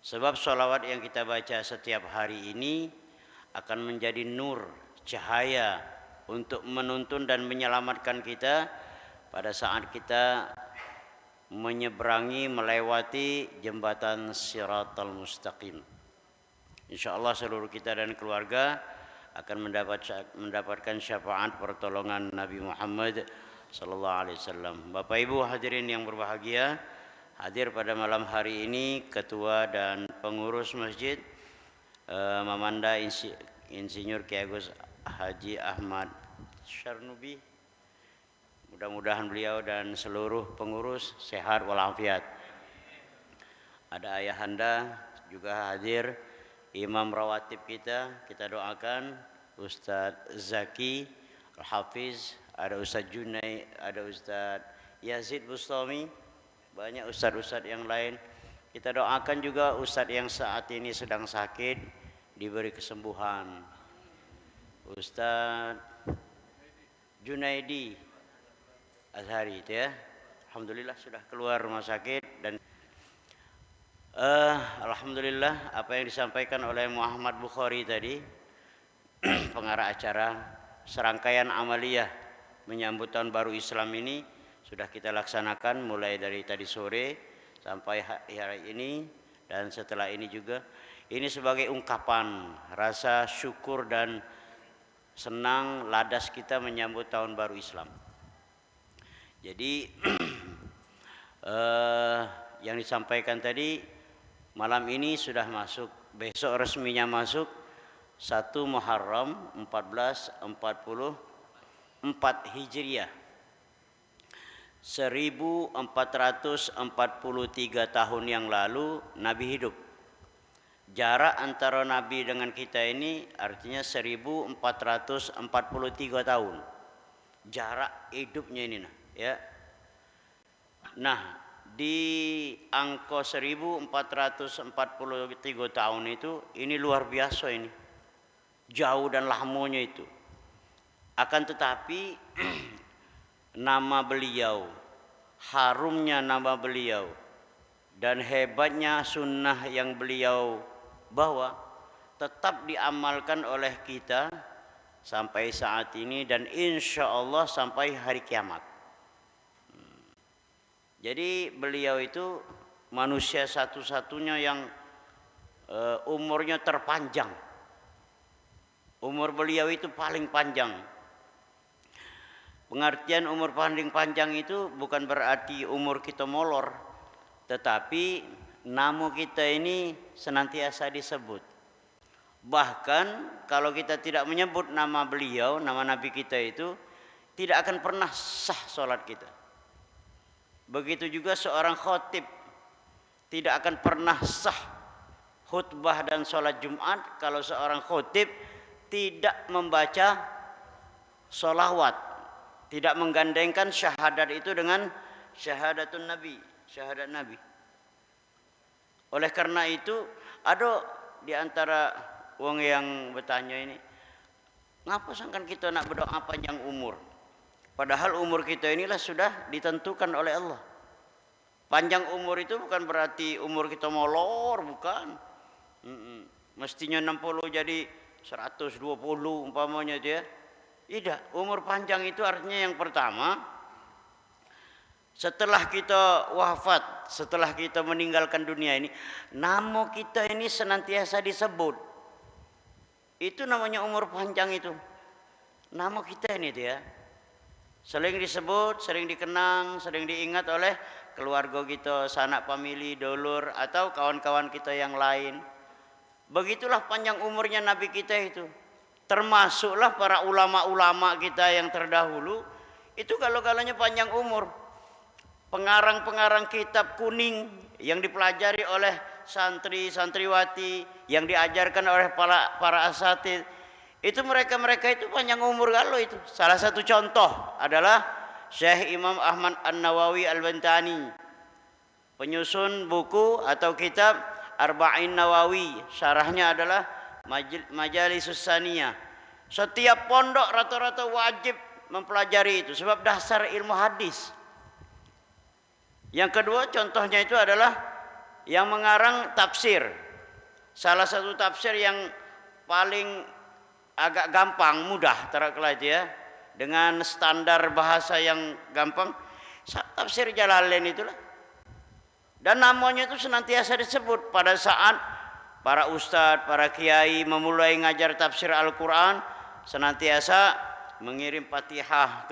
Sebab salawat yang kita baca setiap hari ini akan menjadi nur, cahaya untuk menuntun dan menyelamatkan kita pada saat kita menyeberangi, melewati jembatan Siratal Mustaqim. Insyaallah seluruh kita dan keluarga akan mendapatkan syafaat pertolongan Nabi Muhammad sallallahu alaihi wasallam. Bapak Ibu hadirin yang berbahagia, hadir pada malam hari ini ketua dan pengurus masjid Mamanda Insinyur Ki Agus Haji Ahmad Syarnubi. Mudah-mudahan beliau dan seluruh pengurus sehat walafiat. Ada ayahanda juga hadir, imam rawatib kita doakan, Ustadz Zaki Al-Hafiz, ada Ustadz Junai, ada Ustadz Yazid Bustami, banyak ustadz-ustadz yang lain. Kita doakan juga ustadz yang saat ini sedang sakit diberi kesembuhan. Ustadz Junaidi Azhari itu ya, alhamdulillah sudah keluar rumah sakit. Dan alhamdulillah apa yang disampaikan oleh Muhammad Bukhari tadi, pengarah acara serangkaian amaliyah menyambut tahun baru Islam ini sudah kita laksanakan mulai dari tadi sore sampai hari ini, dan setelah ini juga. Ini sebagai ungkapan rasa syukur dan senang ladas kita menyambut tahun baru Islam. Jadi yang disampaikan tadi, malam ini sudah masuk, besok resminya masuk 1 Muharram 1444 Hijriah. 1443 tahun yang lalu Nabi hidup. Jarak antara Nabi dengan kita ini artinya 1443 tahun. Jarak hidupnya ini ya. Nah, di angka 1443 tahun itu, ini luar biasa ini. Jauh dan lamanya itu. Akan tetapi nama beliau, harumnya nama beliau, dan hebatnya sunnah yang beliau bawa tetap diamalkan oleh kita sampai saat ini dan insya Allah sampai hari kiamat. Jadi beliau itu manusia satu-satunya yang umurnya terpanjang. Umur beliau itu paling panjang. Pengertian umur paling panjang itu bukan berarti umur kita molor, tetapi nama kita ini senantiasa disebut. Bahkan kalau kita tidak menyebut nama beliau, nama Nabi kita itu, tidak akan pernah sah sholat kita. Begitu juga seorang khotib tidak akan pernah sah khutbah dan sholat Jumat kalau seorang khotib tidak membaca sholawat, tidak menggandengkan syahadat itu dengan syahadatun Nabi, syahadat Nabi. Oleh karena itu ada di antara wong yang bertanya ini, ngapa sangkan kita nak berdoa panjang umur? Padahal umur kita inilah sudah ditentukan oleh Allah. Panjang umur itu bukan berarti umur kita molor, bukan. Mestinya 60 jadi 120 umpamanya dia. Tidak, umur panjang itu artinya yang pertama, setelah kita wafat, setelah kita meninggalkan dunia ini, nama kita ini senantiasa disebut. Itu namanya umur panjang itu. Nama kita ini dia sering disebut, sering dikenang, sering diingat oleh keluarga kita, sanak famili, dulur, atau kawan-kawan kita yang lain. Begitulah panjang umurnya Nabi kita itu. Termasuklah para ulama-ulama kita yang terdahulu, itu kalau-galanya panjang umur. Pengarang-pengarang kitab kuning yang dipelajari oleh santri-santriwati, yang diajarkan oleh para asatid, itu mereka itu panjang umur kalau itu. Salah satu contoh adalah Syekh Imam Ahmad An-Nawawi Al-Bantani, penyusun buku atau kitab Arba'in Nawawi, syarahnya adalah Majalisus Saniyah. Setiap pondok rata-rata wajib mempelajari itu sebab dasar ilmu hadis. Yang kedua contohnya itu adalah yang mengarang tafsir. Salah satu tafsir yang paling agak gampang, mudah tarakala itu ya, dengan standar bahasa yang gampang, tafsir Jalalain itulah. Dan namanya itu senantiasa disebut pada saat para ustadz, para kiai memulai ngajar tafsir Al-Quran, senantiasa mengirim Fatihah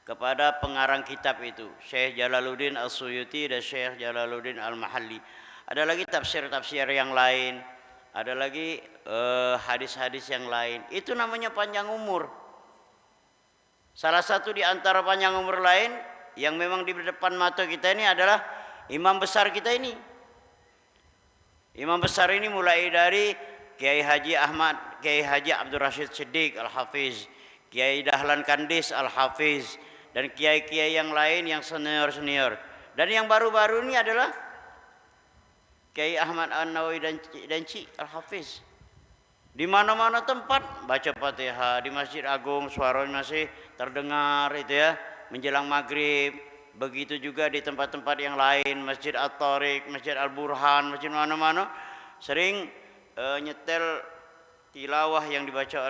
kepada pengarang kitab itu, Syekh Jalaluddin As-Suyuti dan Syekh Jalaluddin Al-Mahalli. Ada lagi tafsir-tafsir yang lain, ada lagi hadis-hadis yang lain. Itu namanya panjang umur. Salah satu di antara panjang umur lain yang memang di depan mata kita ini adalah imam besar kita ini. Imam besar ini mulai dari Kiai Haji Ahmad, Kiai Haji Abdul Rashid Siddiq Al-Hafiz, Kiai Dahlan Kandis Al-Hafiz, dan kiai-kiai yang lain yang senior-senior. Dan yang baru-baru ini adalah Kiai Ahmad An-Nawawi dan Ci Al-Hafiz. Di mana-mana tempat baca Fatihah, di Masjid Agung suaranya masih terdengar itu ya, menjelang maghrib. Begitu juga di tempat-tempat yang lain, Masjid At-Tariq, Masjid Al-Burhan, masjid mana-mana sering nyetel tilawah yang dibaca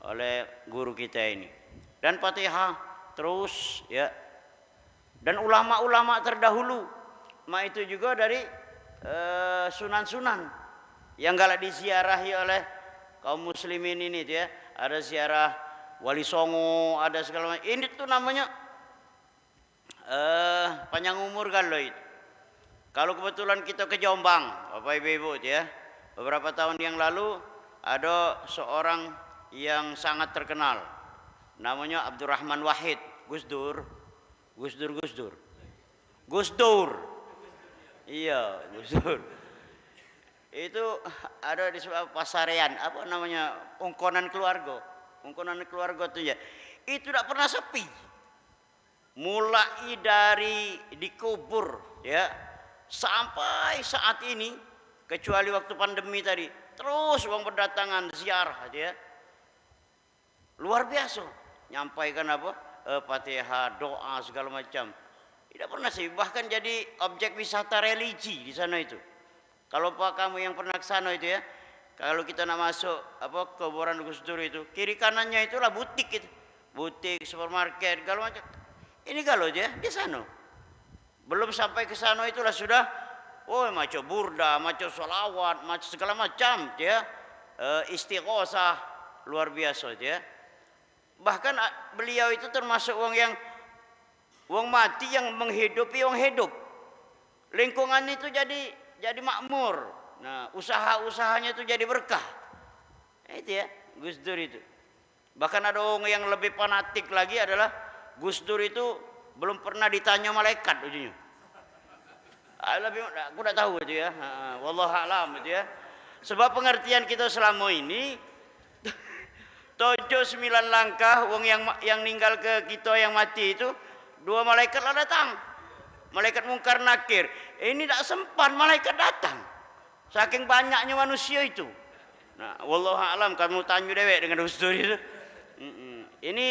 oleh guru kita ini. Dan Fatihah terus ya. Dan ulama-ulama terdahulu, itu juga dari sunan-sunan yang galak disiarahi oleh kaum muslimin ini ya. Ada ziarah Wali Songo, ada segala macam. Ini tuh namanya panjang umur kalau itu. Kalau kebetulan kita ke Jombang, Bapak Ibu ya, beberapa tahun yang lalu ada seorang yang sangat terkenal, namanya Abdurrahman Wahid, Gus Dur. Iya, Gus Dur. Itu ada di sebuah pasarean, apa namanya, ungkonan keluarga tuh ya. Itu tidak pernah sepi. Mulai dari dikubur ya sampai saat ini, kecuali waktu pandemi tadi, terus orang berdatangan ziarah ya. Luar biasa, nyampaikan apa? Fatihah, doa segala macam. Tidak pernah sih, bahkan jadi objek wisata religi di sana itu. Kalau Pak kamu yang pernah ke sana itu ya, kalau kita nak masuk apa kuburan Gus Dur itu, kiri kanannya itulah butik itu. Butik, supermarket, segala macam. Ini kalau dia di sana. Belum sampai ke sana itulah sudah, oh macam burda, macam solawat, macam segala macam, ya, istighosah luar biasa, ya. Bahkan beliau itu termasuk wong mati yang menghidupi wong hidup. Lingkungan itu jadi makmur. Nah, usaha-usahanya itu jadi berkah. Itu ya, Gus Dur itu. Bahkan ada orang yang lebih fanatik lagi adalah Gus Dur itu belum pernah ditanya malaikat ujungnya. Aku tidak tahu itu ya. Wallahu a'lam itu ya. Sebab pengertian kita selama ini 7-9 langkah wong yang ninggal ke kita yang mati itu 2 malaikat lah datang. Malaikat Mungkar Nakir. Ini tidak sempat malaikat datang. Saking banyaknya manusia itu. Nah, wallahu a'lam, kamu tanya dewek dengan Gus Dur itu. Ini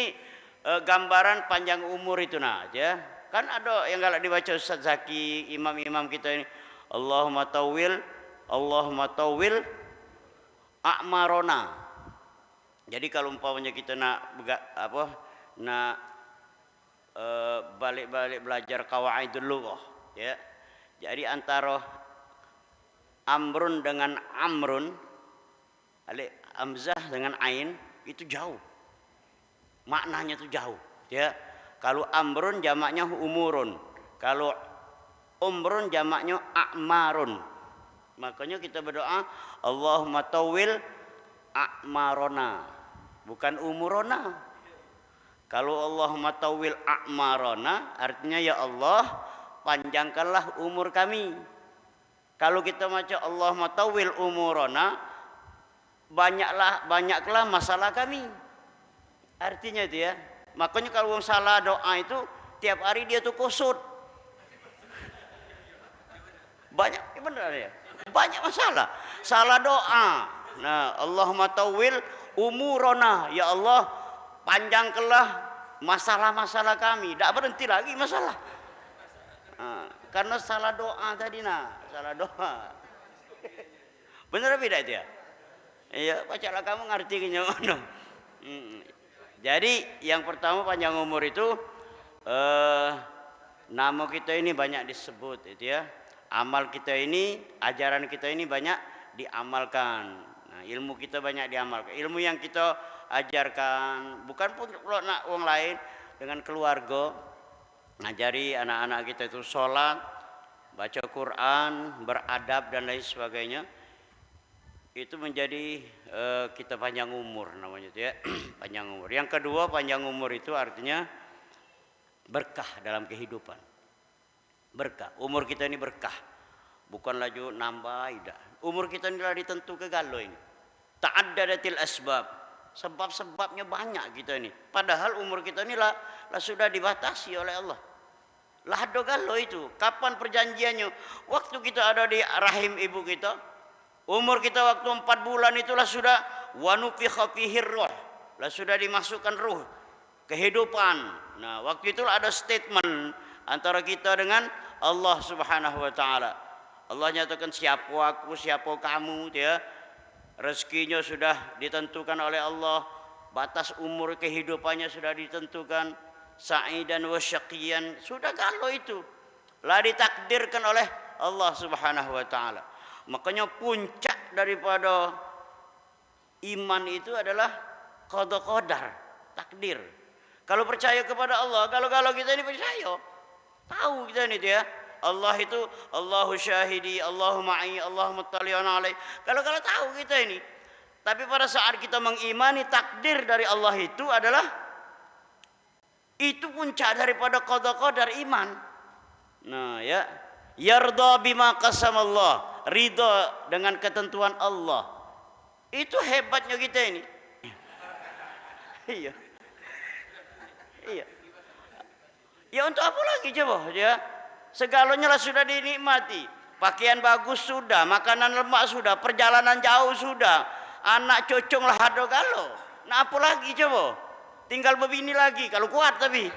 gambaran panjang umur itu nah ya. Kan ada yang galak dibaca Ustaz Zaki, imam-imam kita ini, Allahumma tawil a'marona. Jadi kalau umpamanya kita nak balik-balik belajar qawaidul lughah ya. Jadi antara amrun dengan amrun, alif hamzah dengan ain itu jauh. Maknanya itu jauh, ya. Kalau amrun jamaknya umurun, kalau umrun jamaknya a'marun. Makanya kita berdoa Allahumma tawil a'marona, bukan umurona. Kalau Allahumma tawil a'marona artinya ya Allah panjangkanlah umur kami. Kalau kita baca Allahumma tawil umurona, banyaklah masalah kami. Artinya itu ya. Makanya kalau orang salah doa itu tiap hari dia tuh kusut. Banyak, benar ya. Banyak masalah. Salah doa. Nah, Allahumma tawil umurona, ya Allah panjangkanlah masalah-masalah kami. Tidak berhenti lagi masalah. Nah, karena salah doa tadi salah doa. Benar beda itu ya? Iya, bacalah kamu ngerti mana. Jadi yang pertama panjang umur itu nama kita ini banyak disebut itu ya. Amal kita ini, ajaran kita ini banyak diamalkan. Nah, ilmu kita banyak diamalkan. Ilmu yang kita ajarkan bukan pun nak orang lain, dengan keluarga, ngajari anak-anak kita itu sholat, baca Quran, beradab dan lain sebagainya. Itu menjadi kita panjang umur namanya itu ya. Panjang umur. Yang kedua, panjang umur itu artinya berkah dalam kehidupan. Berkah. Umur kita ini berkah. Bukan lagi nambah, tidak. Umur kita ini telah ditentu ke galo ini. Ta'addadatil asbab. Sebab-sebabnya banyak kita ini. Padahal umur kita ini lah sudah dibatasi oleh Allah. Lah ada galo itu. Kapan perjanjiannya? Waktu kita ada di rahim ibu kita. Umur kita waktu 4 bulan itulah sudah wanufikha fihir ruh. Lah sudah dimasukkan ruh, kehidupan. Nah, waktu itulah ada statement antara kita dengan Allah Subhanahu wa taala. Allah nyatakan siapa aku, siapa kamu, ya. Rezekinya sudah ditentukan oleh Allah, batas umur kehidupannya sudah ditentukan, sa'idan wa syaqiyan, sudah kalau itu lah ditakdirkan oleh Allah Subhanahu wa taala. Makanya puncak daripada iman itu adalah qada qadar, takdir. Kalau percaya kepada Allah, kalau kita ini percaya, tahu kita ini ya, Allah itu Allahu syahidi, Allahu ma'i, Allahu muttali'un alaih. Kalau tahu kita ini. Tapi pada saat kita mengimani takdir dari Allah itu adalah itu puncak daripada qada qadar iman. Nah, ya. Yarda bima qasamallah, ridha dengan ketentuan Allah. Itu hebatnya kita ini. Iya. Iya. Ya untuk apa lagi coba ya? Segalanya lah sudah dinikmati. Pakaian bagus sudah, makanan lemak sudah, perjalanan jauh sudah, anak cocong lah ada galo. Nah apa lagi coba? Tinggal begini lagi kalau kuat tapi.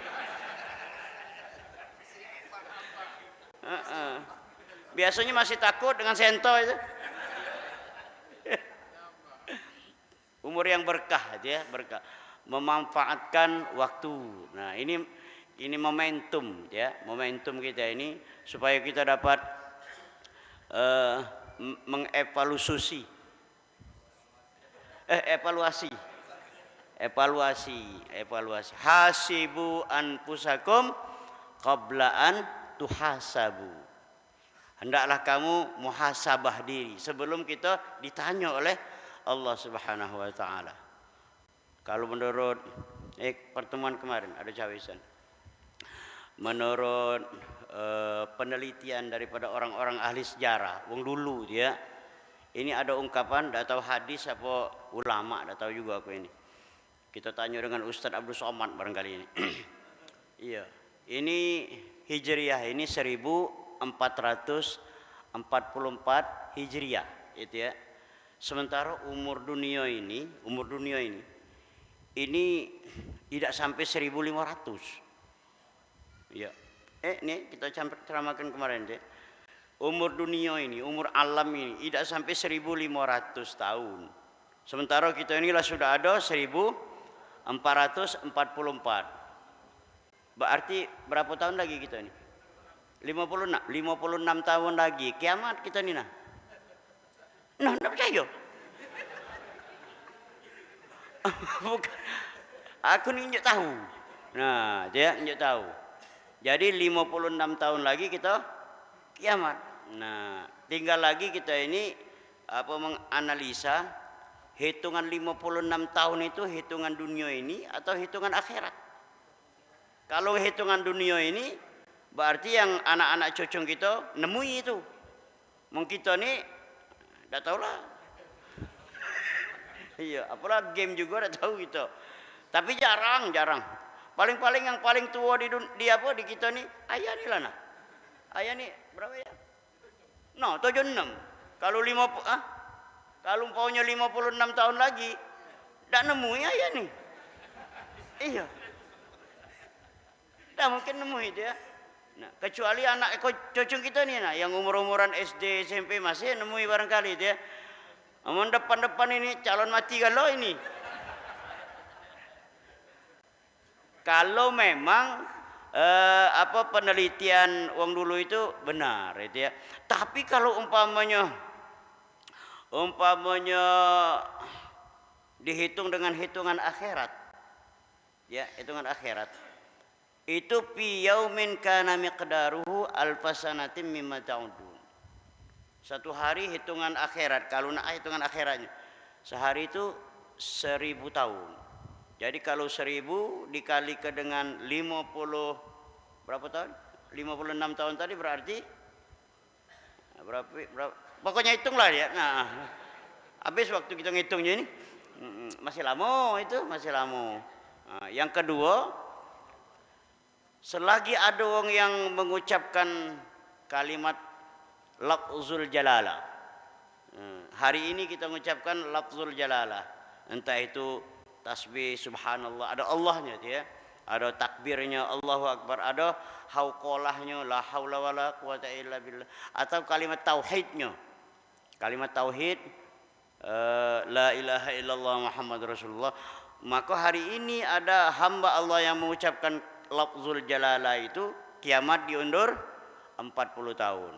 Biasanya masih takut dengan sento itu. Umur yang berkah aja ya, berkah. Memanfaatkan waktu. Nah, ini Ini momentum ya, momentum kita ini supaya kita dapat mengevaluasi evaluasi. Hasibu anfusakum qabla an tuhasabu. Hendaklah kamu muhasabah diri sebelum kita ditanya oleh Allah Subhanahu wa taala. Kalau menurut pertemuan kemarin ada cawesan. Menurut penelitian daripada orang-orang ahli sejarah, wong dulu dia, ini ada ungkapan, tidak tahu hadis apa ulama, tidak tahu juga aku ini. Kita tanya dengan Ustadz Abdul Somad barangkali ini. Iya, ini Hijriah, ini 1444 Hijriah, itu ya. Sementara umur dunia ini tidak sampai 1500. Ya, ini kita ceramakan kemarin deh. Umur dunia ini, umur alam ini tidak sampai 1500 tahun. Sementara kita inilah sudah ada 1444. Berarti berapa tahun lagi kita ini? 56 tahun lagi kiamat kita ini nah. Nah, enggak percaya. Bukan. Aku ni injak tahu. Nah, dia injak tahu. Jadi 56 tahun lagi kita kiamat. Nah, tinggal lagi kita ini menganalisa hitungan 56 tahun itu hitungan dunia ini atau hitungan akhirat. Kalau hitungan dunia ini berarti yang anak-anak cucu kita nemui itu. Mungkin kita ni dah tahulah. Iya, apalah game juga dah tahu kita. Tapi jarang. Paling-paling yang paling tua di kita ni ayah ni lah nah. Ayah ni berapa ya? No, 76. Kalau kalau umpamanya 56 tahun lagi dah nemu ayah ni. Iya. Dah mungkin nemu itu ya. Nah, kecuali anak cucu kita ni nah yang umur-umuran SD, SMP masih nemu barangkali dia. Amun depan-depan ini calon mati kalau ini. Kalau memang penelitian wong dulu itu benar itu ya. Tapi kalau umpamanya dihitung dengan hitungan akhirat. Ya, hitungan akhirat. Itu fi yaumin kana miqdaruhu alfasanatin mimma ta'udun. Satu hari hitungan akhirat, kalau nak hitungan akhiratnya. Sehari itu 1000 tahun. Jadi kalau 1000 dikalikan dengan 50 berapa tahun? 56 tahun tadi berarti berapa pokoknya hitunglah ya. Nah, habis waktu kita ngitungnya ini masih lama itu, masih lama. Nah, yang kedua, selagi ada orang yang mengucapkan kalimat lafzul jalalah. Hari ini kita mengucapkan lafzul jalalah. Entah itu tasbih subhanallah, ada Allahnya dia, ada takbirnya Allahu Akbar, ada hauqalahnya la haula wala quwata illa billah, atau kalimat tauhidnya, kalimat tauhid la ilaha illallah Muhammad Rasulullah. Maka hari ini ada hamba Allah yang mengucapkan lafzul jalalah itu, kiamat diundur 40 tahun.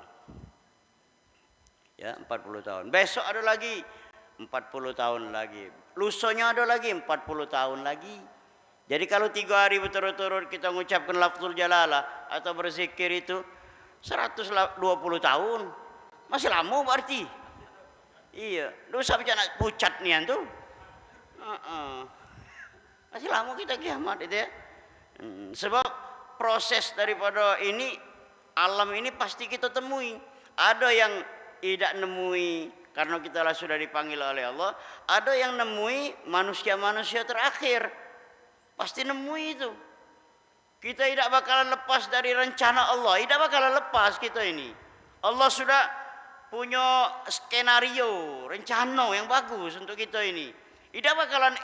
Ya, 40 tahun. Besok ada lagi 40 tahun lagi. Lusanya ada lagi 40 tahun lagi. Jadi kalau 3 hari berturut-turut kita mengucapkan lafzul jalalah atau berzikir itu 120 tahun. Masih lama berarti. Iya, dosa macam nak pucat nian tu. Masih lama kita kiamat itu ya. Sebab proses daripada ini alam ini pasti kita temui. Ada yang tidak nemui karena kita lah sudah dipanggil oleh Allah. Ada yang nemui manusia-manusia terakhir. Pasti nemui itu. Kita tidak bakalan lepas dari rencana Allah. Tidak bakalan lepas kita ini. Allah sudah punya skenario, rencana yang bagus untuk kita ini. Tidak bakalan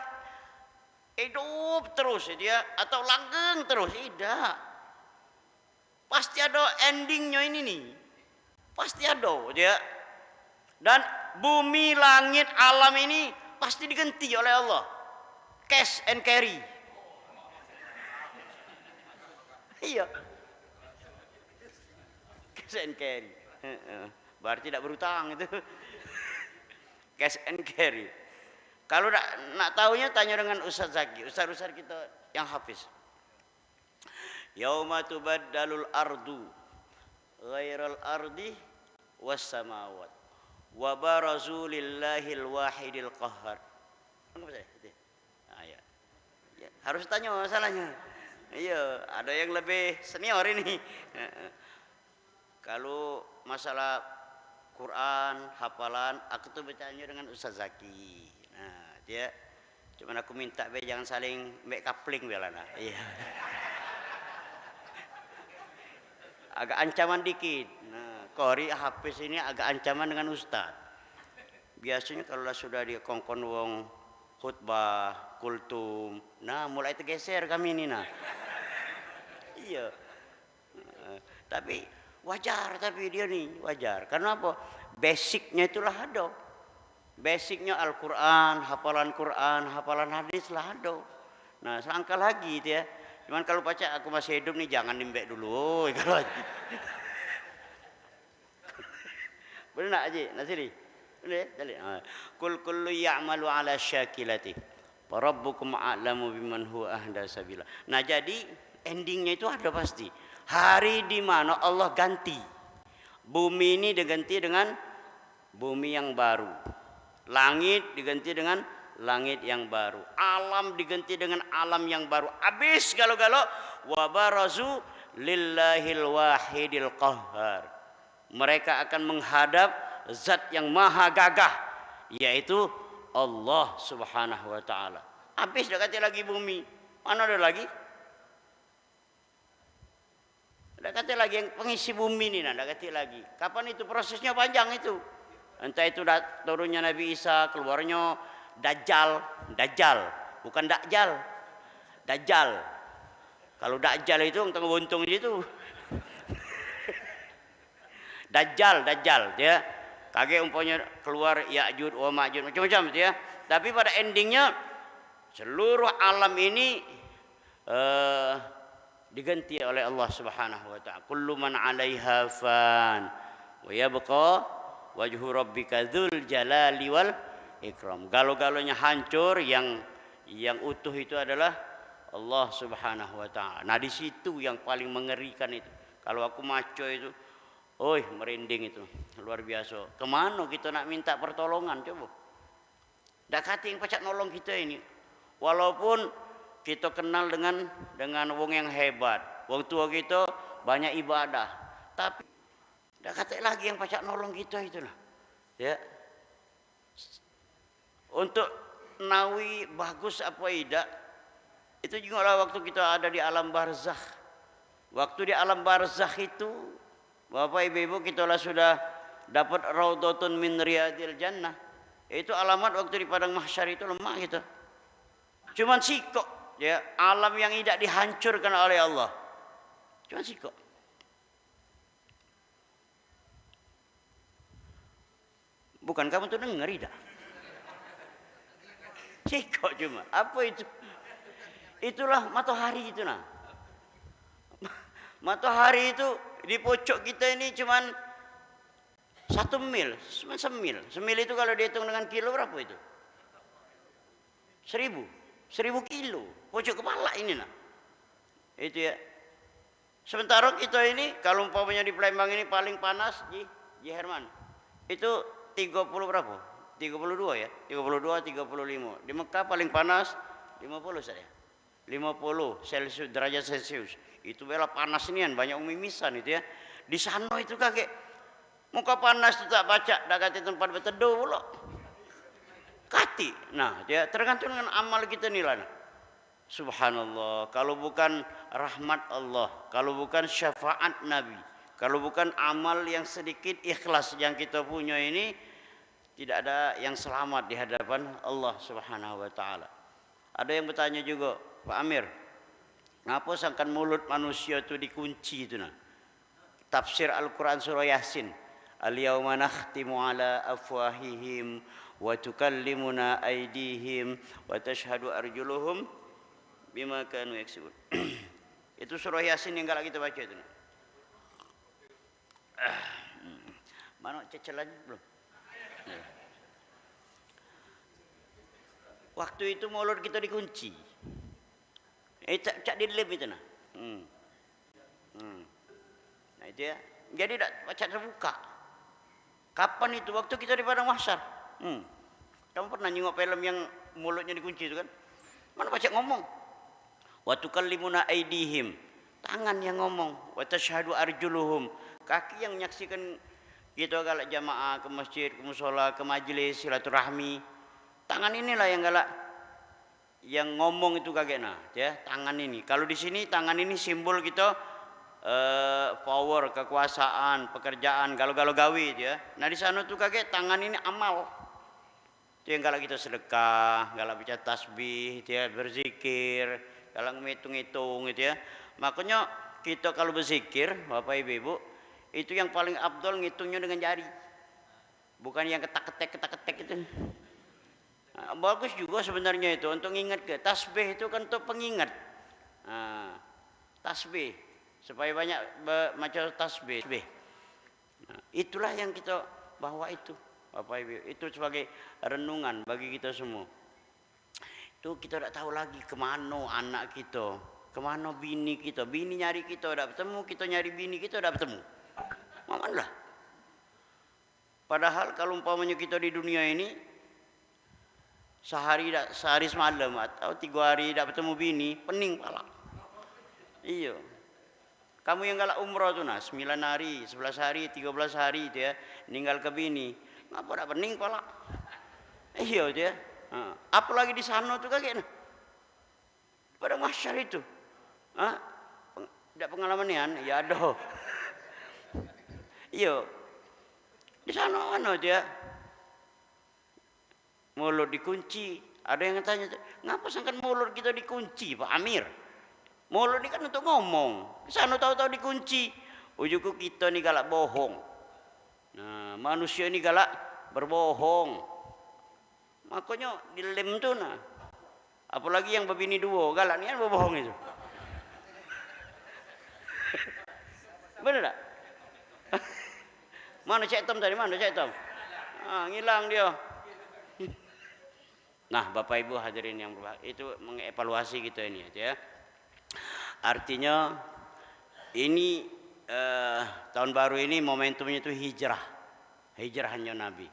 hidup terus ya, atau langgeng terus. Tidak. Pasti ada endingnya ini nih. Pasti ada ya. Dan bumi, langit, alam ini pasti diganti oleh Allah. Cash and carry. Iya. Cash and carry. Berarti tidak berutang itu. Cash and carry. Kalau nak tahunya tanya dengan Ustaz Zaki, ustaz-ustaz kita yang hafiz. Yauma tubaddalul ardu ghairal ardi was samawat wa barazu lillahil wahidil qahhar. Ya. Ya, harus tanya masalahnya. Iya, ada yang lebih senior ini. Kalau masalah Quran, hafalan, aku tuh bertanya dengan Ustaz Zaki. Nah, dia cuman aku minta jangan saling make coupling belana. Iya. Agak ancaman dikit. Nah, Qori Hafiz ini agak ancaman dengan Ustaz. Biasanya kalau sudah dia kongkon wong khutbah, kultum, nah mulai tergeser kami ini nah. Iya. Tapi wajar, tapi dia nih wajar. Karena apa? Basicnya itulah ada. Basicnya Al-Quran, hafalan hadis lah ada. Nah, selangkah lagi itu ya. Cuman kalau baca aku masih hidup nih jangan nimbek dulu. Kalau benar nak Haji Nasiri? Benar. Kul kullu ya'malu ala syakilati. Rabbukum a'lamu biman huwa ahda sabila. Nah, jadi endingnya itu ada pasti. Hari di mana Allah ganti. Bumi ini diganti dengan bumi yang baru. Langit diganti dengan langit yang baru. Alam diganti dengan alam yang baru. Habis galau-galau wa barazu lillahil wahidil qahhar. Mereka akan menghadap zat yang maha gagah, yaitu Allah Subhanahu wa taala. Habis dah kata lagi bumi. Mana ada lagi? Dah kata lagi yang pengisi bumi ini, dah kata lagi. Kapan itu prosesnya panjang itu? Entah itu turunnya Nabi Isa, keluarnya Dajjal, bukan Dajjal. Dajjal. Kalau Dajjal itu tengah buntung itu. Dajjal, ya. Kaget umpamanya keluar Ya'jud wa Ma'jud macam-macam ya. Tapi pada endingnya seluruh alam ini diganti oleh Allah Subhanahu wa taala. Kullu man 'alaiha fan wa yabqa wajhu rabbika dzul jalali wal ikram. Galau-galaunya hancur, yang utuh itu adalah Allah Subhanahu wa taala. Nah, di situ yang paling mengerikan itu. Kalau aku maco itu, oi merinding itu. Luar biasa. Kemana kita nak minta pertolongan coba? Dak kata yang pacak nolong kita ini. Walaupun kita kenal dengan wong yang hebat, wong tua kita banyak ibadah, tapi dak kata lagi yang pacak nolong kita itulah. Ya. Untuk nawi bagus apa tidak, itu juga lah waktu kita ada di alam barzakh. Waktu di alam barzakh itu, Bapak Ibu kita lah sudah dapat raudhatun min riyadil jannah. Itu alamat waktu di padang mahsyar itu lemah kita. Cuman sikok ya, alam yang tidak dihancurkan oleh Allah. Cuman sikok. Bukan kamu tuh dengar tidak? Sikok cuma. Apa itu? Itulah matahari itu nah. Matahari itu di pojok kita ini cuman 1 mil, cuma semil. Semil itu kalau dihitung dengan kilo berapa itu? 1000 kilo. Pojok kepala ini nah. Itu ya. Sementara kita ini kalau umpamanya di Palembang ini paling panas Ji Herman. Itu 30 berapa? 32 ya, 32, 35. Di Mekah paling panas 50 saja. 50 Celsius, derajat Celsius. Itu bela panas nian, banyak mimisan itu ya. Di sana itu kakek muka panas itu tak baca, dah kata tempat berteduh pula. Kati. Nah, dia tergantung dengan amal kita nilai. Subhanallah, kalau bukan rahmat Allah, kalau bukan syafaat Nabi, kalau bukan amal yang sedikit ikhlas yang kita punya ini, tidak ada yang selamat di hadapan Allah Subhanahu wa taala. Ada yang bertanya juga, Pak Amir, ngapa sangkan mulut manusia itu dikunci itu nah? Tafsir Al-Quran surah Yasin. Al-yawma nakhtimu ala afwahihim wa tukallimuna aydihim wa tashhadu arjuluhum bima kanu yaksibun. Itu surah Yasin yang galak kita baca itu. Mana cecelannya belum? Waktu itu mulut kita dikunci. Cak di lem itu nah. Nah itu ya. Jadi tidak baca terbuka. Kapan itu? Waktu kita di padang mahsyar. Kamu pernah nengok film yang mulutnya dikunci itu kan? Mana baca ngomong? Wa tukallimuna aydihim, tangan yang ngomong. Wa tashhadu arjuluhum, kaki yang menyaksikan gitu galak jamaah ke masjid, ke musola, ke majelis silaturahmi. Tangan inilah yang galak yang ngomong itu kagaknya ya, tangan ini. Kalau di sini tangan ini simbol kita power, kekuasaan, pekerjaan, galau-galau gawi ya. Nah di sana tuh kagak tangan ini amal. Itu yang galak kita sedekah, galak baca tasbih, dia berzikir, galak ngitung-ngitung gitu ya. Makanya kita kalau berzikir, Bapak Ibu, itu yang paling abdol ngitungnya dengan jari. Bukan yang ketak-ketek itu. Nah, bagus juga sebenarnya itu untuk ingat ke tasbih itu kan untuk pengingat. Nah, tasbih supaya banyak macam tasbih. Nah, itulah yang kita bawa itu. Bapak Ibu, itu sebagai renungan bagi kita semua. Itu kita tidak tahu lagi kemana anak kita, kemana bini kita. Bini nyari kita tidak bertemu, kita nyari bini kita tidak bertemu. Mamanlah. Padahal kalau umpamanya kita di dunia ini sehari semalam atau 3 hari tidak bertemu bini, pening pala. Iya. Kamu yang galak umroh tuh nah, 9 hari, 11 hari, 13 hari itu ya, ninggal ke bini. Ngapa tak pening pala? Iya dia. Apalagi di sana tuh kagak. Pada mahsyar itu. Tidak pengalaman ya aduh. Iya. Di sana mana dia? Mulut dikunci. Ada yang tanya, ngapa sangkan mulut kita dikunci, Pak Amir? Mulut ini kan untuk ngomong. Di sana tahu-tahu dikunci. Ujungku kita nih galak bohong. Nah, manusia ini galak berbohong. Makanya dilem tuh nah. Apalagi yang berbini 2, galak ni kan berbohong itu. Benar tak? Mana Cik Tom tadi? Mana Cik Tom? Ngilang dia. Nah, Bapak Ibu hadirin yang berbahagia, itu mengevaluasi kita ini ya. Artinya ini tahun baru ini momentumnya itu hijrahnya Nabi.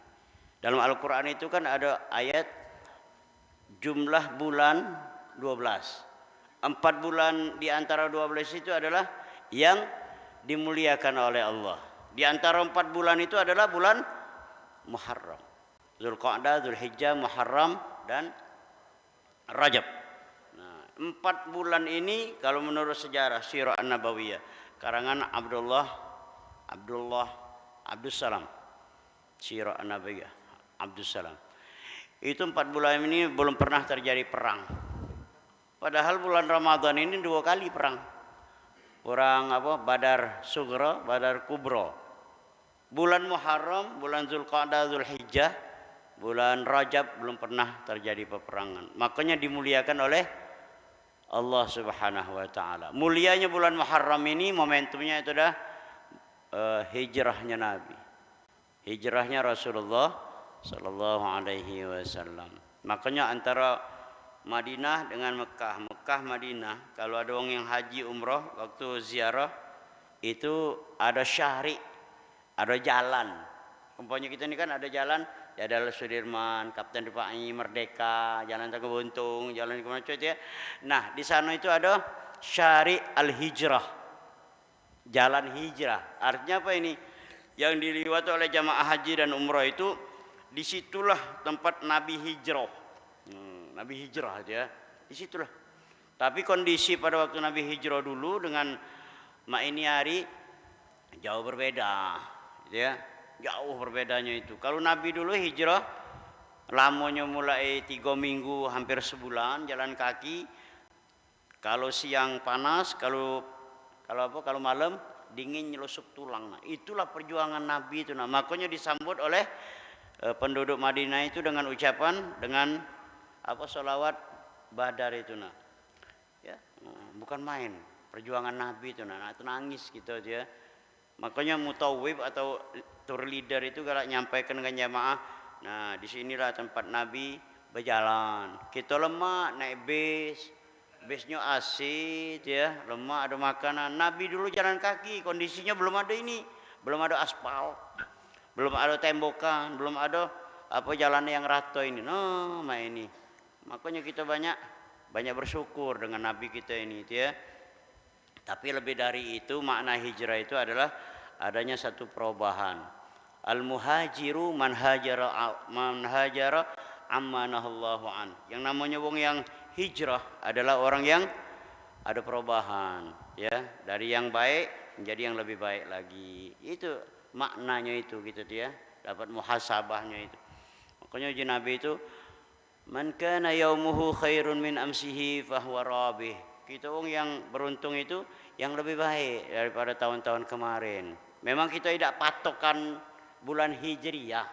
Dalam Al-Quran itu kan ada ayat jumlah bulan 12. 4 bulan di antara 12 itu adalah yang dimuliakan oleh Allah. Di antara 4 bulan itu adalah bulan Muharram, Zulqa'dah, Zulhijjah, Muharram dan Rajab. Nah, 4 bulan ini kalau menurut sejarah Sirah An-Nabawiyah karangan Abdussalam, Sirah An-Nabawiyah Abdussalam. Itu 4 bulan ini belum pernah terjadi perang. Padahal bulan Ramadan ini 2 kali perang. Perang apa? Badar Sugra, Badar Kubra. Bulan Muharram, bulan Zulqa'dah, Zulhijjah, bulan Rajab belum pernah terjadi peperangan. Makanya dimuliakan oleh Allah Subhanahu wa taala. Mulianya bulan Muharram ini momentumnya itu dah hijrahnya Nabi. Hijrahnya Rasulullah sallallahu alaihi wasallam. Makanya antara Madinah dengan Mekah, Mekah Madinah, kalau ada orang yang haji umrah waktu ziarah itu ada syahri, ada jalan. Umpamanya kita ini kan ada jalan, ya ada Sudirman, Kapten Dipai, Merdeka, Jalan Tangga-Buntung, Jalan kemana itu ya. Nah di sana itu ada syari al-hijrah, jalan hijrah. Artinya apa ini? Yang diliwati oleh jamaah haji dan umrah itu, disitulah tempat Nabi hijrah. Nabi hijrah aja, disitulah. Tapi kondisi pada waktu Nabi hijrah dulu dengan mak ini hari jauh berbeda, gitu ya. Jauh berbedanya itu. Kalau Nabi dulu hijrah lamanya mulai 3 minggu hampir sebulan jalan kaki. Kalau siang panas, kalau malam dingin nyelosuk tulang. Nah, itulah perjuangan Nabi itu. Nah, makanya disambut oleh penduduk Madinah itu dengan ucapan apa sholawat Badar itu nah. Ya, bukan main. perjuangan Nabi itu, nah itu nangis gitu dia. Makanya mutawwib atau tour leader itu kalau nyampaikan dengan jamaah, nah disinilah tempat Nabi berjalan. Kita lemah naik bisnya AC ya, lemah ada makanan. Nabi dulu jalan kaki, kondisinya belum ada ini, belum ada aspal, belum ada tembokan, belum ada apa jalan yang rata ini. No, ini. Makanya kita banyak bersyukur dengan Nabi kita ini ya. Tapi lebih dari itu makna hijrah itu adalah adanya satu perubahan. Al-muhajiru man hajara ammanahallahu an. Yang namanya wong yang hijrah adalah orang yang ada perubahan ya, dari yang baik menjadi yang lebih baik lagi. Itu maknanya itu gitu ya. Dapat muhasabahnya itu. Makanya uji Nabi itu man kana yaumuhu khairun min amsihi fahuwa rabih. Kita orang yang beruntung itu yang lebih baik daripada tahun-tahun kemarin. Memang kita tidak patokan bulan Hijriyah,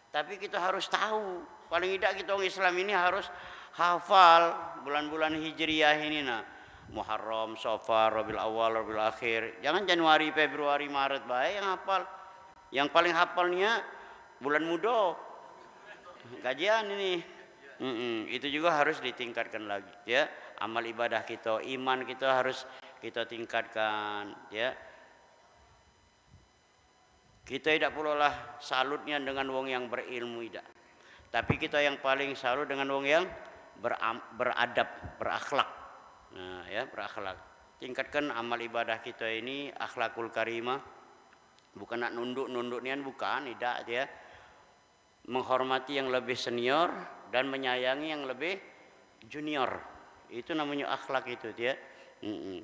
tapi kita harus tahu. Paling tidak kita orang Islam ini harus hafal bulan-bulan Hijriyah ini. Nah, Muharram, Safar, Rabiul Awal, Rabiul Akhir. Jangan Januari, Februari, Maret baik yang hafal. Yang paling hafalnya bulan Mudo. Kajian ini. Itu juga harus ditingkatkan lagi ya. Amal ibadah kita, iman kita harus kita tingkatkan ya. Kita tidak perlulah salutnya dengan wong yang berilmu tidak. Tapi kita yang paling salut dengan wong yang beradab, berakhlak. Nah, ya, berakhlak. Tingkatkan amal ibadah kita ini akhlakul karimah. Bukan nak nunduk nian, bukan, tidak ya. Menghormati yang lebih senior dan menyayangi yang lebih junior. Itu namanya akhlak itu ya.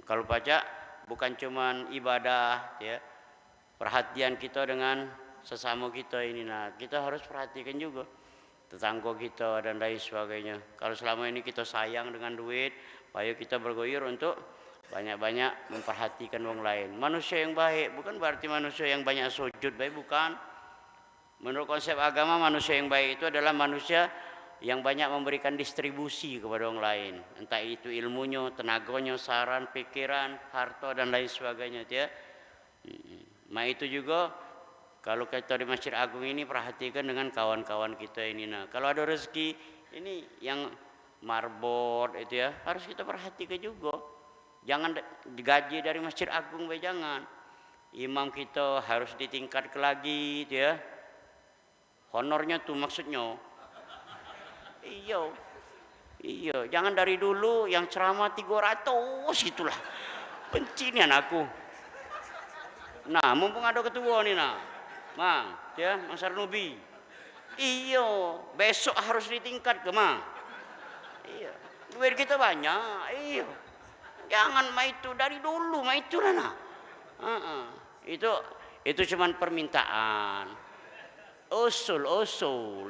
Kalau baca bukan cuman ibadah ya, perhatian kita dengan sesama kita ini. Nah, kita harus perhatikan juga tetangga kita dan lain sebagainya. Kalau selama ini kita sayang dengan duit, ayo kita bergoyur untuk banyak-banyak memperhatikan orang lain. Manusia yang baik bukan berarti manusia yang banyak sujud, baik bukan. Menurut konsep agama, manusia yang baik itu adalah manusia yang banyak memberikan distribusi kepada orang lain, entah itu ilmunya, tenaganya, saran, pikiran, harta dan lain sebagainya ya. Itu juga kalau kita di Masjid Agung ini perhatikan dengan kawan-kawan kita ini. Nah, kalau ada rezeki ini yang marbot itu ya, harus kita perhatikan juga. Jangan digaji dari Masjid Agung, jangan. Imam kita harus ditingkatkan lagi ya. Honornya tuh maksudnya. Iya, jangan dari dulu yang ceramah 300 itulah. Benci nih anakku. Nah, mumpung ada ketua nih nah. Mang, ya, Mang Sarnubi. Iya, besok harus ditingkat ke Mang. Iya, duit kita banyak. Iya. Jangan itu dari dulu, itu lah nah. Itu cuman permintaan. Usul.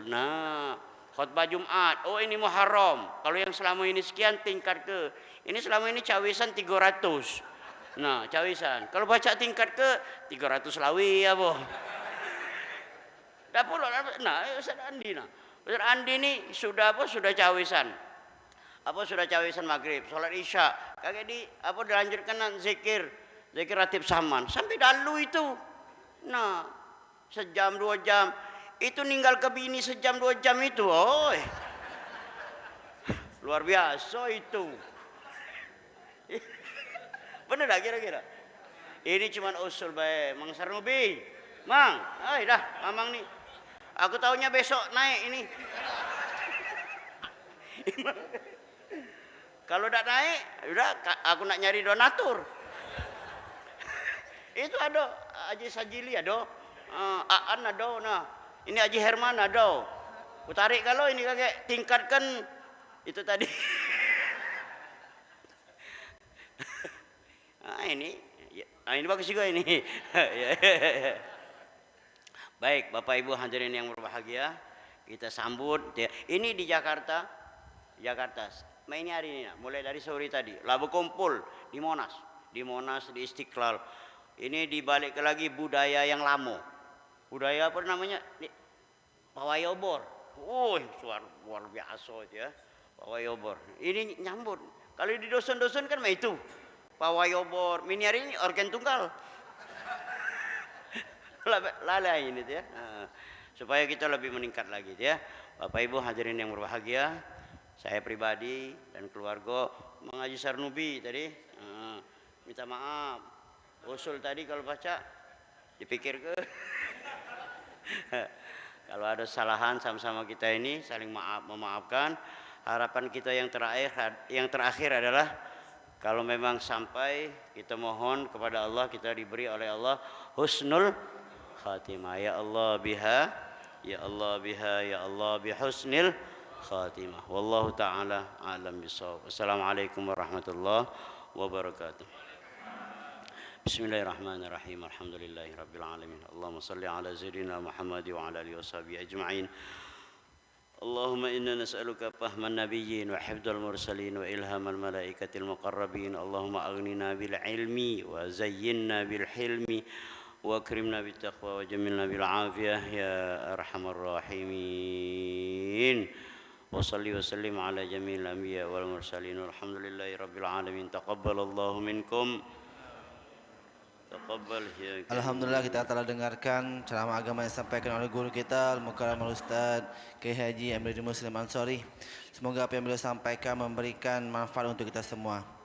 Nah, khutbah Jumat, oh ini Muharram. Kalau yang selama ini sekian tingkat ke. Ini selama ini cawisan 300. Nah, cawisan. Kalau baca tingkat ke 300 lawi ya, boh. Dah pula. Nah, Ustaz Andi nah. Ustaz Andi ini sudah cawisan. Sudah cawisan maghrib, sholat isya. Kagak dilanjutkan zikir ratib saman sampai dalu itu. Nah, sejam 2 jam. Itu ninggal ke bini sejam 2 jam itu, luar biasa itu. Bener dah kira-kira. Ini cuman usul baik, Mang Sarnubi. Mang, dah, Mamang nih. Aku tahunya besok naik ini. Kalau udah naik, udah aku nak nyari donatur. Itu ada Haji Sajili ada, Aan ada, nah. Ini Haji Herman ada. Ku tarik kalau ini kakek tingkatkan itu tadi. Ini bagus juga ini. Baik, Bapak Ibu hadirin yang berbahagia, kita sambut ya. Ini di Jakarta. Ini hari ini, mulai dari sore tadi. Labu kumpul di Monas, di Istiqlal. Ini dibalik lagi budaya yang lama. Budaya apa namanya? Pawai obor. Luar biasa ya. Pawai obor. Ini nyambut. Kalau di dosen-dosen kan itu. pawayobor, miniar ini organ tunggal. Lalai ini ya. Supaya kita lebih meningkat lagi ya. Bapak Ibu hadirin yang berbahagia, saya pribadi dan keluarga mengaji Sarnubi tadi minta maaf. Usul tadi kalau baca dipikir ke kalau ada kesalahan sama-sama kita ini saling memaafkan. Harapan kita yang terakhir adalah kalau memang sampai kita mohon kepada Allah, kita diberi oleh Allah husnul khatimah. Ya Allah biha, ya Allah biha, ya Allah bihusnil khatimah. Wallahu taala alam bisawab. Assalamualaikum warahmatullahi wabarakatuh. Bismillahirrahmanirrahim. Alhamdulillahirabbil alamin. Allahumma shalli ala sayyidina Muhammad wa ala alihi washabihi ajma'in. اللهم إنا نسألك فهم النبيين وحفظ المرسلين وإلهام الملائكة المقربين. اللهم أغننا بالعلم وزينا بالحلم وأكرمنا بالتقوى وجملنا بالعافية يا أرحم الراحمين. وصلي وسلم على جميع الأنبياء والمرسلين والحمد لله رب العالمين. تقبل الله منكم. Alhamdulillah, kita telah dengarkan ceramah agama yang disampaikan oleh guru kita Al-Mukarram Al-Ustaz Kiai Haji Amiruddin Muslim Ansori. Semoga apa yang beliau sampaikan memberikan manfaat untuk kita semua.